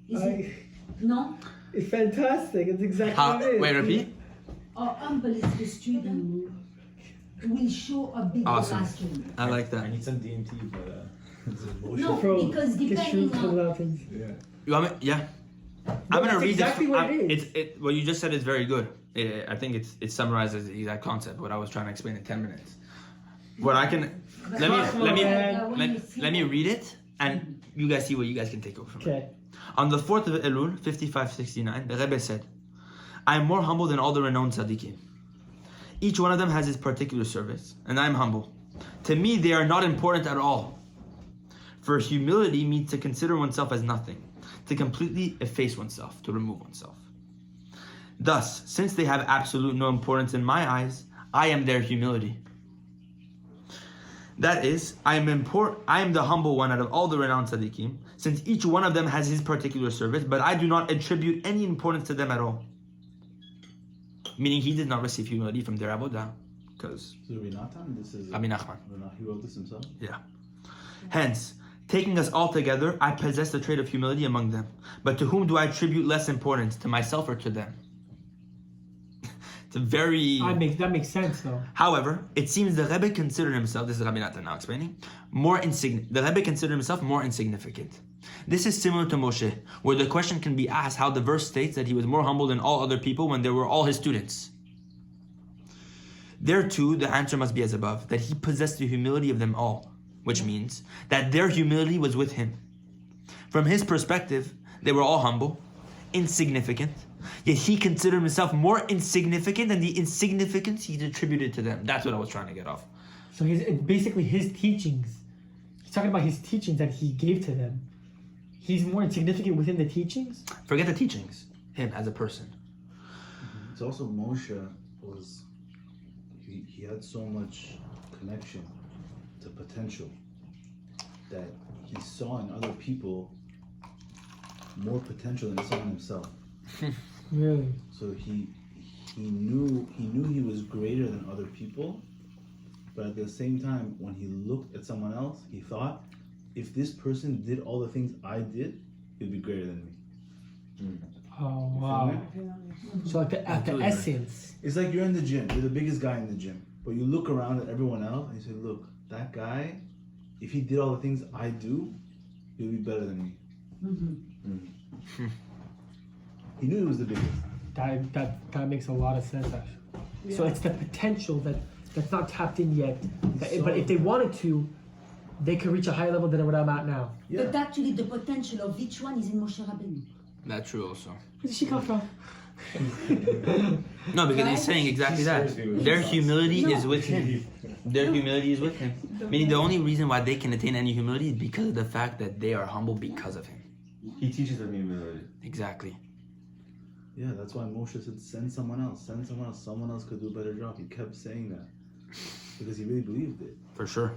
Is it? No? It's fantastic. It's exactly How, what it is. wait, repeat. How humble is the student will show how big Awesome. the master is. I like that. I need some DMT, but it's emotional. No, Bro, because get depending shrooms from on mountains. Yeah. You want me? Yeah. I'm gonna that's read exactly this. what it is. It's what you just said is very good. I think it summarizes the exact concept. What I was trying to explain in 10 minutes. What I can let me read it, and you guys see what you guys can take over from it. Okay. On the 4th of Elul, 5569, the Rebbe said, I am more humble than all the renowned tzaddikim. Each one of them has his particular service, and I am humble. To me, they are not important at all. For humility means to consider oneself as nothing, to completely efface oneself, to remove oneself. Thus, since they have absolute no importance in my eyes, I am their humility. That is, I am the humble one out of all the renowned tzaddikim, since each one of them has his particular service, but I do not attribute any importance to them at all. Meaning he did not receive humility from their avodah, because So Rebbe Nathan, this is Rabbi Nachman. he wrote this himself. Yeah. Hence, taking us all together, I possess the trait of humility among them. But to whom do I attribute less importance, to myself or to them? It's a very... That makes sense though. However, it seems the Rebbe considered himself, this is Rabbi Nathan now explaining, the Rebbe considered himself more insignificant. This is similar to Moshe, where the question can be asked how the verse states that he was more humble than all other people when they were all his students. There too, the answer must be as above, that he possessed the humility of them all, which means that their humility was with him. From his perspective, they were all humble, insignificant, yet he considered himself more insignificant than the insignificance he attributed to them. That's what I was trying to get off. So basically his teachings. He's talking about his teachings that he gave to them. He's more insignificant within the teachings? Forget the teachings. Him as a person. It's also Moshe was he had so much connection to potential that he saw in other people more potential than he saw in himself. Really? So he knew he was greater than other people, but at the same time, when he looked at someone else, he thought, if this person did all the things I did, he'd be greater than me. Oh You wow. feel me? So at the Absolutely. essence. It's like you're in the gym, you're the biggest guy in the gym, but you look around at everyone else and you say, look, that guy, if he did all the things I do, he'll be better than me. Mhm. He knew he was the biggest. That makes a lot of sense actually. So it's the potential that's not tapped in yet. But if they wanted to, they could reach a higher level than what I'm at now. Yeah. But actually, the potential of each one is in Moshe Rabeinu. That's true also. Where did she come from? No, because he's saying exactly that. Their humility is with him. Their humility is with him. Meaning the only reason why they can attain any humility is because of the fact that they are humble because of him. he teaches them humility. Exactly. Yeah, that's why Moshe said, send someone else. Someone else could do a better job. He kept saying that because he really believed it. For sure.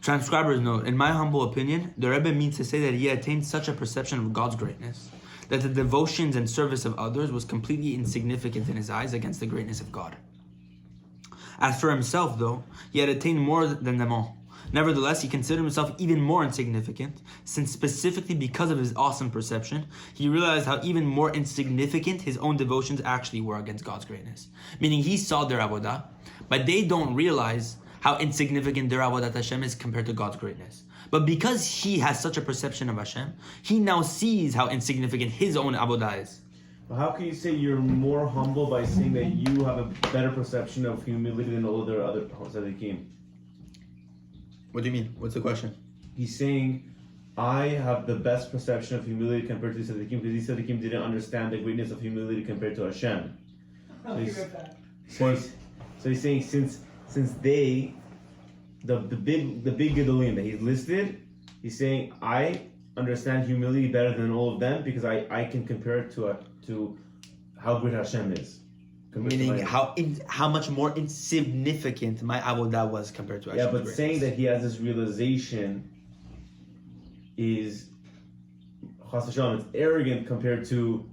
Transcriber's note, in my humble opinion, the Rebbe means to say that he attained such a perception of God's greatness that the devotions and service of others was completely insignificant in his eyes against the greatness of God. As for himself, though, he had attained more than them all. Nevertheless, he considered himself even more insignificant, since specifically because of his awesome perception, he realized how even more insignificant his own devotions actually were against God's greatness. Meaning he saw their avodah, but they don't realize how insignificant their avodat Hashem is compared to God's greatness. But because he has such a perception of Hashem, he now sees how insignificant his own avodah is. But how can you say you're more humble by saying that you have a better perception of humility than all the other tzaddikim? What do you mean? What's the question? He's saying, I have the best perception of humility compared to tzaddikim because these tzaddikim didn't understand the greatness of humility compared to Hashem. So he's saying since they, the big gedolim that he's listed, he's saying I understand humility better than all of them because I can compare it to how great Hashem is. Meaning how much more insignificant my avodah was compared to Hashem's but greatness. saying that he has this realization is chas v'shalom, it's arrogant compared to.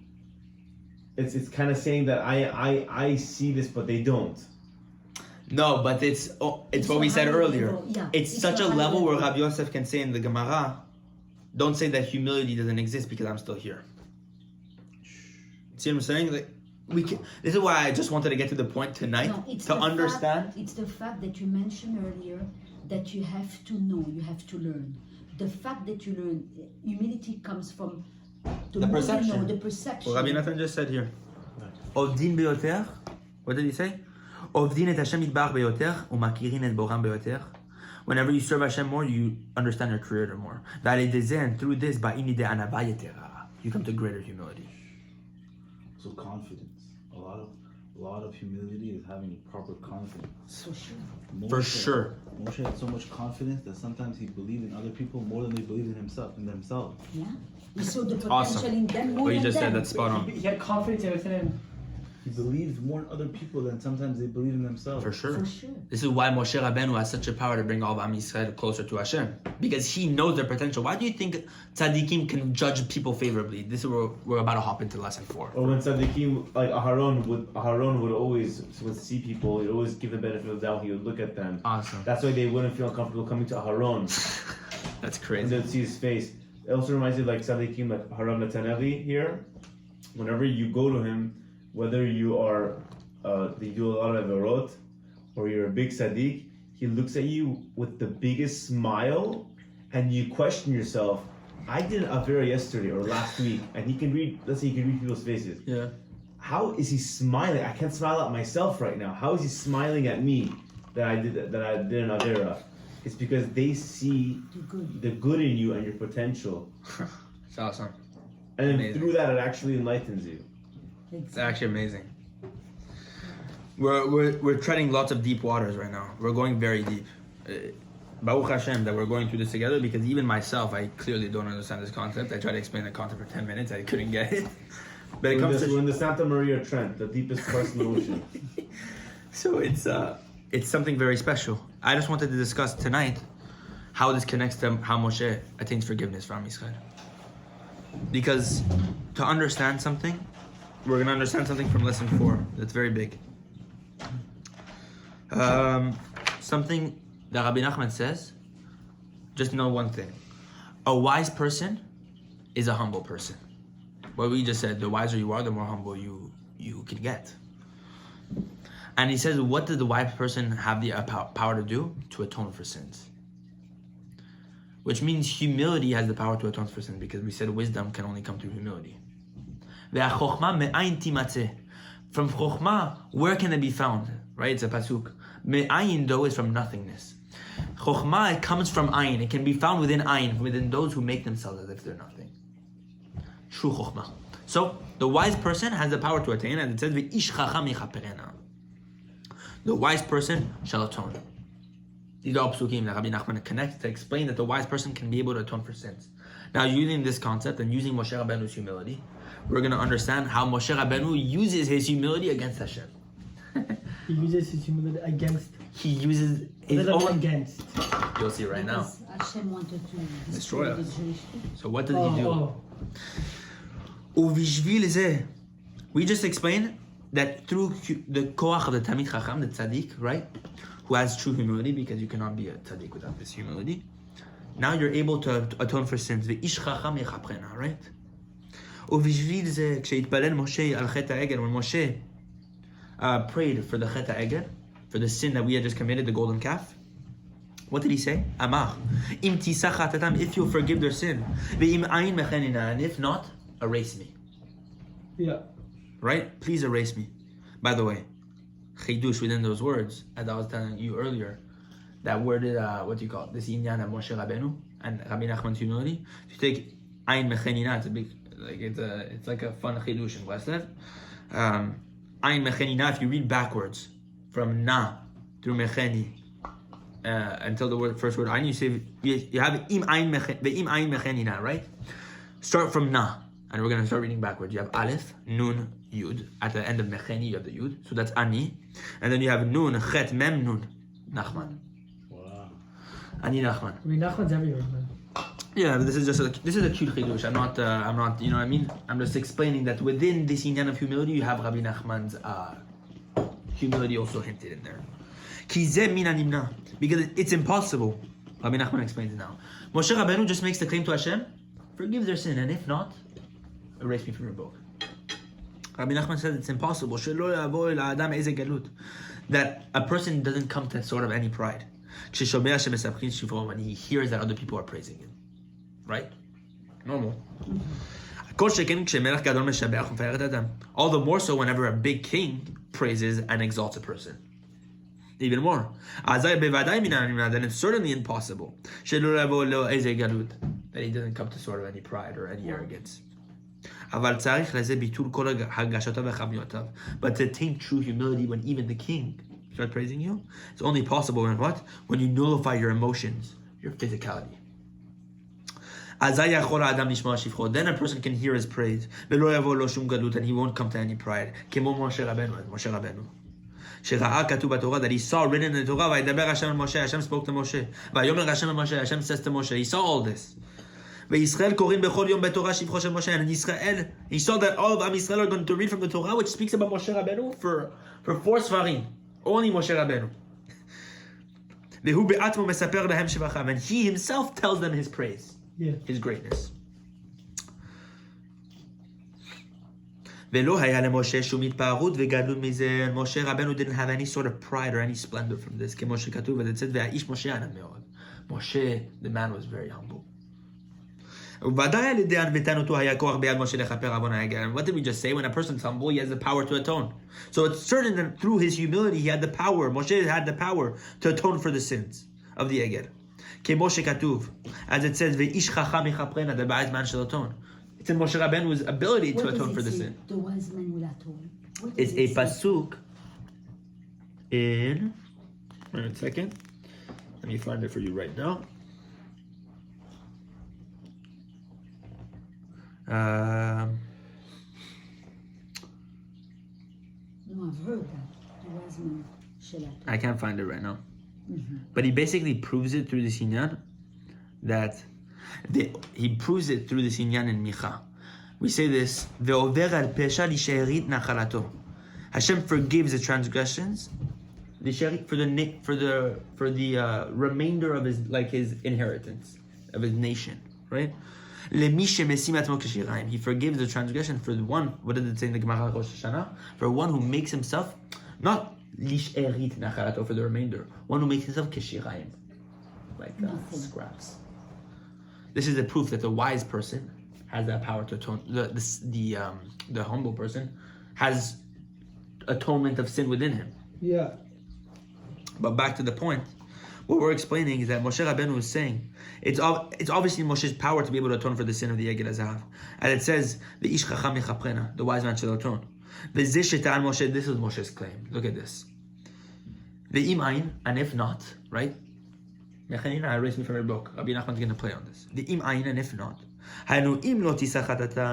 It's kind of saying that I see this but they don't. No, but it's what we said earlier. Yeah, It's such a high level where Rabbi Yosef can say in the Gemara, don't say that humility doesn't exist because I'm still here. See what I'm saying? Like this is why I just wanted to get to the point tonight to understand. It's the fact that you mentioned earlier that you have to know, you have to learn. The fact that you learn, humility comes from The perception. You know, the perception. Well, Rabbi Nathan just said here. Ovdin beyoter. What did he say? Ovdin et Hashem yitbarach beyoter umakirin et boram beyoter. Whenever you serve Hashem more, you understand your Creator more. And through this, you come to greater humility. So confidence. A lot of humility is having proper confidence. For sure. For sure. Moshe had so much confidence that sometimes he believed in other people more than they believed in themselves. Yeah. We saw the potential Awesome. in them more What you than just them. said, that's spot on. He had confidence within him. He believed more in other people than sometimes they believe in themselves. For sure. For sure. This is why Moshe Rabeinu has such a power to bring all of Am Yisrael closer to Hashem. Because he knows their potential. Why do you think tzaddikim can judge people favorably? This is where we're about to hop into lesson 4. Or when tzaddikim, like Aharon would always see people, he'd always give the benefit of the doubt, he would look at them. Awesome. That's why they wouldn't feel uncomfortable coming to Aharon. That's And crazy. they'd see his face. It also reminds you of like tzaddikim, like Harav Netaneli here. Whenever you go to him, whether you are, you do a lot of averot, or you're a big tzaddik, he looks at you with the biggest smile, and you question yourself, I did an avera yesterday or last week, and he can read, let's say he can read people's faces. Yeah. How is he smiling? I can't smile at myself right now. How is he smiling at me that I did an avera? It's because they see the good in you and your potential. It's awesome. And then Amazing. through that, it actually enlightens you. It's actually amazing. We're treading lots of deep waters right now. We're going very deep. Baruch Hashem that we're going through this together, because even myself, I clearly don't understand this concept. I tried to explain the concept for 10 minutes. I couldn't get it. But it comes We're in the Santa Maria Trent, the deepest parts of the ocean. So it's something very special. I just wanted to discuss tonight how this connects to how Moshe attains forgiveness from Israel. Because to understand something, we're going to understand something from lesson 4 that's very big. Something that Rabbi Nachman says, just know one thing. A wise person is a humble person. What we just said, the wiser you are, the more humble you can get. And he says, what does the wise person have the power to do? To atone for sins. Which means humility has the power to atone for sins, because we said wisdom can only come through humility. From chokhmah, where can it be found? Right, it's a pasuk. Me'ayin, though, is from nothingness. Chokhmah, it comes from ayin. It can be found within ayin, within those who make themselves as if they're nothing. True chokhmah. So, the wise person has the power to attain, and it says, Ve'ish chacham yichaperena. The wise person shall atone. These are all psukim that Rabbi Nachman connects to explain that the wise person can be able to atone for sins. Now, using this concept and using Moshe Rabeinu's humility, we're going to understand how Moshe Rabeinu uses his humility against Hashem. He uses his humility against. He uses his own against. You'll see right now. Because Hashem wanted to Destroy the us. Jewish people. So what did he do? We just explained that through the koach of the Talmid Chacham, the tzaddik, right, who has true humility, because you cannot be a tzaddik without this humility. Now you're able to atone for sins. Ve'ish chacham yichaprena, right? ובשביל זה, כשהתפלל משה על חטא העגל, when Moshe prayed for the חטא העגל, for the sin that we had just committed, the golden calf, What did he say? Amar. Im Tisa chatatam, if you'll forgive their sin. Ve'im ayin mechenina, and if not, erase me. Yeah. Right? Please erase me. By the way, chidush within those words, as I was telling you earlier, that word is, what do you call it? This inyan of Moshe Rabeinu and Rabbi Nachman's humility. If you take ayin mechenina, it's a big, like it's like a fun chidush in Westlev. Ayin mechenina, if you read backwards from na through mecheni until the first word ayin, you say you have im ayin mechenina, right? Start from na, and we're gonna start reading backwards. You have aleph, nun, yud. At the end of mecheni, you have the yud, so that's ani, and then you have nun, chet, mem, nun, Nachman. Wow. Ani Nachman. I mean, Nachman's everywhere, man. Yeah, but this is a cute chidush. I'm not, you know what I mean? I'm just explaining that within this inyan of humility, you have Rabbi Nachman's humility also hinted in there. Ki zeh min hanimna, because it's impossible. Rabbi Nachman explains it now. Moshe Rabeinu just makes the claim to Hashem, forgive their sin, and if not, erase me from your book. Rabbi Nachman says it's impossible. Shelo yavo el ha'adam eze galut, that a person doesn't come to sort of any pride. When he hears that other people are praising him. Right? Normal. All the more so whenever a big king praises and exalts a person. Even more. Then it's certainly impossible that he doesn't come to sort of any pride or any arrogance. But to attain true humility when even the king starts praising you, it's only possible when what? When you nullify your emotions, your physicality. Then a person can hear his praise, and he won't come to any pride. Moshe Rabeinu. That he saw written in the Torah, Hashem spoke to Moshe. Hashem says to Moshe, he saw all this. And in Israel, he saw that all of Am Yisrael are going to read from the Torah, which speaks about Moshe Rabeinu for 4 Sfarim. Only Moshe Rabeinu. And he himself tells them his praise. Yeah. His greatness. Moshe Rabeinu didn't have any sort of pride or any splendor from this. Moshe, the man was very humble. And what did we just say? When a person's humble, he has the power to atone. So it's certain that through his humility, he had the power. Moshe had the power to atone for the sins of the Eged. As it says, the wise man shall atone. It's in Moshe Rabbeinu's ability to atone for the sin. The wise man will atone. It's a pasuk in. Wait a second. Let me find it for you right now. No, I've heard that. The wise man shall atone. I can't find it right now. Mm-hmm. But he basically proves it through this inyan that he proves it through this inyan in Micha. We say this, Ve'over al pesha lisherit nachalato. Hashem forgives the transgressions, for the remainder of his inheritance of his nation, right? He forgives the transgression for the one. What did it say in the Gemara Rosh Hashanah? For one who makes himself not lisherit nachalato for the remainder, one who makes himself keshirayim, like scraps. This is a proof that the wise person has that power to atone. The humble person has atonement of sin within him. Yeah. But back to the point, what we're explaining is that Moshe Rabeinu was saying it's obviously Moshe's power to be able to atone for the sin of the Eged Hazahav. And it says the ish chacham mechaprena, the wise man shall atone. This is Moshe's claim. Look at this. The imayin, and if not, right? Mechanina, I erase me from your book. Rabbi Nachman's going to play on this. The imayin, and if not.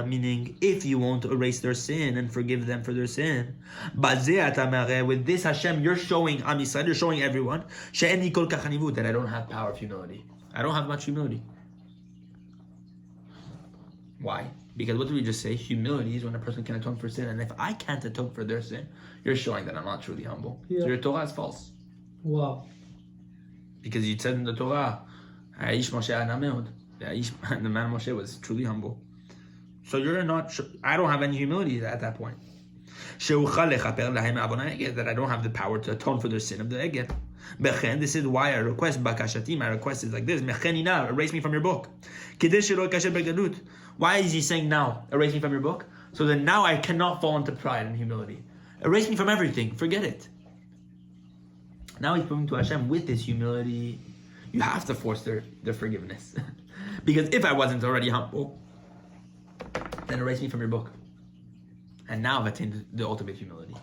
Meaning, if you won't erase their sin and forgive them for their sin. With this Hashem, you're showing Am Yisrael, you're showing everyone that I don't have power of humility. I don't have much humility. Why? Because what did we just say? Humility is when a person can atone for sin, and if I can't atone for their sin, you're showing that I'm not truly humble. Yeah. So your Torah is false. Wow. Because you said in the Torah, Aish Moshe Anameod. The man Moshe was truly humble. So you're not. I don't have any humility at that point. That I don't have the power to atone for their sin of the Eged. Bechen, this is why I request bakashati. My request is like this: Mechenina, erase me from your book. Kedesh lo kasher begalut. Why is he saying now, erase me from your book? So that now I cannot fall into pride and humility. Erase me from everything. Forget it. Now he's proving to Hashem with this humility, you have to force their forgiveness. Because if I wasn't already humble, then erase me from your book. And now I've attained the ultimate humility.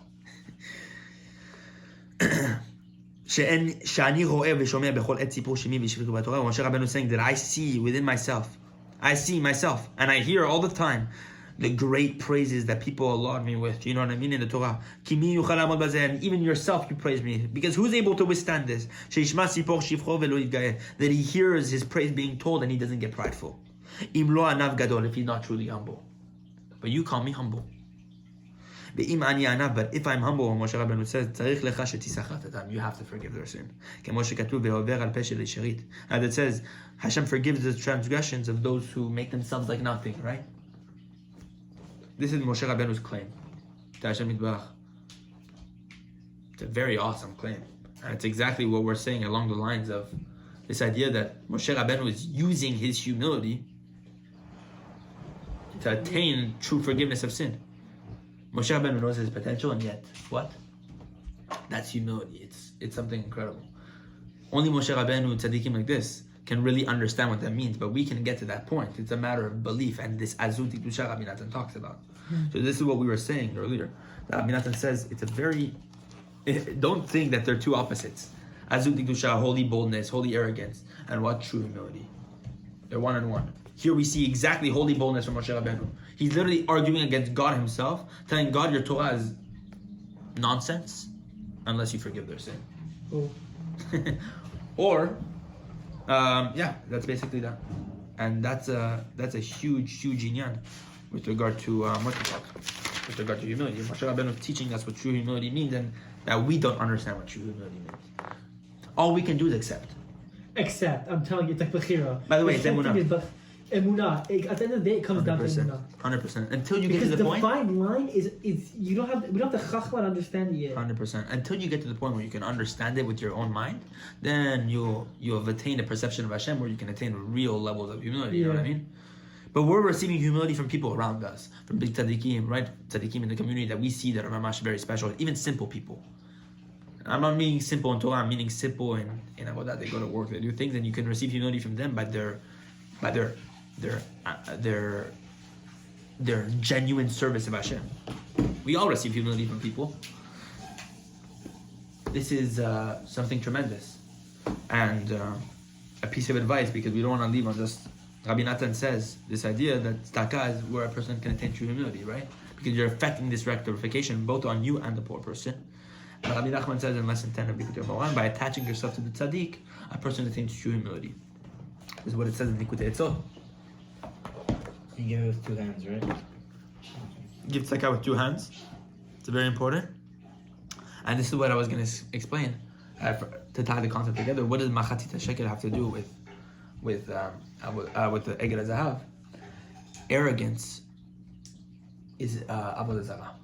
Moshe Rabeinu is saying that I see within myself, and I hear all the time the great praises that people laud me with. You know what I mean in the Torah? And even yourself, you praise me. Because who's able to withstand this? That he hears his praise being told and he doesn't get prideful. If he's not truly humble. But you call me humble. But if I'm humble, Moshe Rabeinu says, you have to forgive their sin. And it says, Hashem forgives the transgressions of those who make themselves like nothing, right? This is Moshe Rabbeinu's claim to Hashem Yitbarach. It's a very awesome claim. And it's exactly what we're saying along the lines of this idea that Moshe Rabeinu is using his humility to attain true forgiveness of sin. Moshe Rabeinu knows his potential, and yet, what? That's humility. It's something incredible. Only Moshe Rabeinu, tzaddikim like this, can really understand what that means, but we can get to that point. It's a matter of belief, and this azut ikdusha Rabbi Nathan talks about. So this is what we were saying earlier. Rabbi Nathan says it's a very... Don't think that they're two opposites. Azut ikdusha, holy boldness, holy arrogance, and what? True humility. They're one and one. Here we see exactly holy boldness from Moshe Rabeinu. He's literally arguing against God himself, telling God your Torah is nonsense unless you forgive their sin. Oh. Or, that's basically that. And that's a huge inyan with regard to with regard to humility. Moshe Rabeinu is teaching us what true humility means, and that we don't understand what true humility means. All we can do is accept. Except, I'm telling you, it's like Bechira. By the way, it's emunah. Emunah. At the end of the day, it comes down to emunah. 100%. Until you get Because to the point. the fine line is we don't have the chachma to understand it yet. 100%. Until you get to the point where you can understand it with your own mind, then you have attained a perception of Hashem where you can attain real levels of humility. You know what I mean? But we're receiving humility from people around us, from big tzaddikim, right? Tzaddikim in the community that we see that are mamash very special, even simple people. I'm not meaning simple in Torah, I'm meaning simple in Avodah. They go to work, they do things, and you can receive humility from them by their genuine service of Hashem. We all receive humility from people. This is something tremendous, and a piece of advice, because we don't want to leave on just. Rabbi Nathan says this idea that tzedakah is where a person can attain true humility, right? Because you're affecting this rectification both on you and the poor person. And Rabbi Nachman says in lesson 10 of Likutei Moharan, by attaching yourself to the tzaddik, a person attains true humility. This is what it says in Likutei Etzot. You give it with two hands, right? Give tzedakah with two hands. It's very important. And this is what I was going to explain to tie the concept together. What does machatzit shekel have to do with the Eged HaZahav? Arrogance is avodah zarah.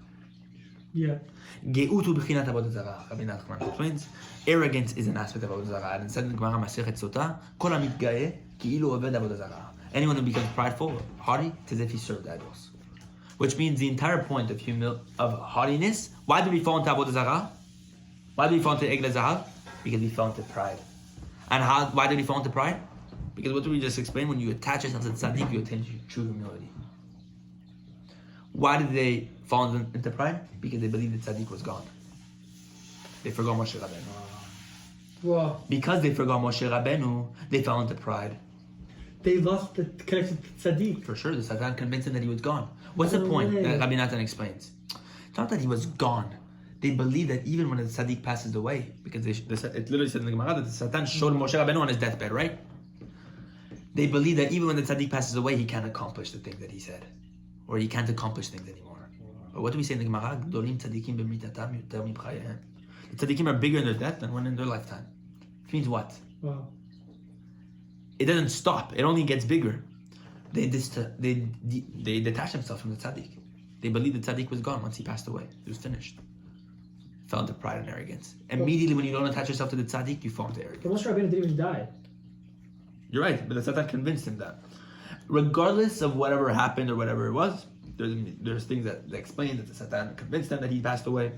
Yeah. Geutu b'chinat avodah zarah. Rabbi Nachman explains, arrogance is an aspect of avodah zarah. And it said in the Gemara Masechet Sotah, kol hamitgaeh ki'ilu oved avodah zarah. Anyone who becomes prideful, haughty, it's as if he served idols. Which means the entire point of haughtiness. Why did we fall into avodah zarah? Why did we fall into Eged HaZahav? Because we fell into pride. And why did we fall into pride? Because what did we just explain? When you attach yourself to the tzaddik, you attain true humility. Why did they fall into pride? Because they believed the tzaddik was gone. They forgot Moshe Rabeinu. Wow. Because they forgot Moshe Rabeinu, they fell into pride. They lost the connection to tzaddik. For sure, the Satan convinced them that he was gone. What's the point that Rabbi Nathan explains? It's not that he was gone. They believe that even when the tzaddik passes away, because it literally says in the Gemara that the Satan showed Moshe Rabeinu on his deathbed, right? They believe that even when the tzaddik passes away, he can't accomplish the things that he said. Or he can't accomplish things anymore. But what do we say in the Gemara? The tzaddikim are bigger in their death than when in their lifetime. Which means what? Wow. It doesn't stop. It only gets bigger. They detach themselves from the tzaddik. They believe the tzaddik was gone once he passed away. It was finished. fell into pride and arrogance. Immediately when you don't attach yourself to the tzaddik, you fall into arrogance. But Moshe Rabeinu didn't even die. You're right, but the Satan convinced him that. Regardless of whatever happened or whatever it was, there's things that explain that the Satan convinced him that he passed away.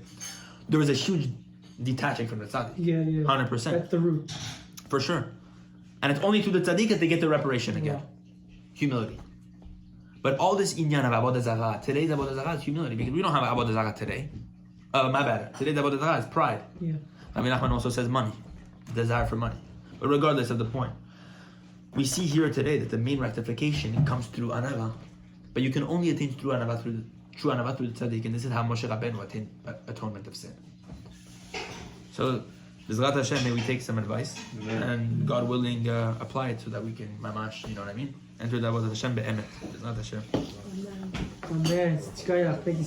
There was a huge detaching from the tzaddik. Yeah. 100%. That's the root. For sure. And it's only through the tzaddik that they get the reparation again. Yeah. Humility. But all this inyan of Avodah Zarah, today's Avodah Zarah is humility, because we don't have Avodah Zarah today. My bad. Today's Avodah Zarah is pride. Yeah. Rabbi Nachman also says money, desire for money. But regardless of the point, we see here today that the main rectification comes through anava, but you can only attain true anava through the tzaddik, and this is how Moshe Rabeinu attained atonement of sin. So, B'ezrat Hashem, may we take some advice, and God willing, apply it so that we can mamash, you know what I mean? Enter that was Hashem be'emet. B'ezrat Hashem. Amen. Thank you.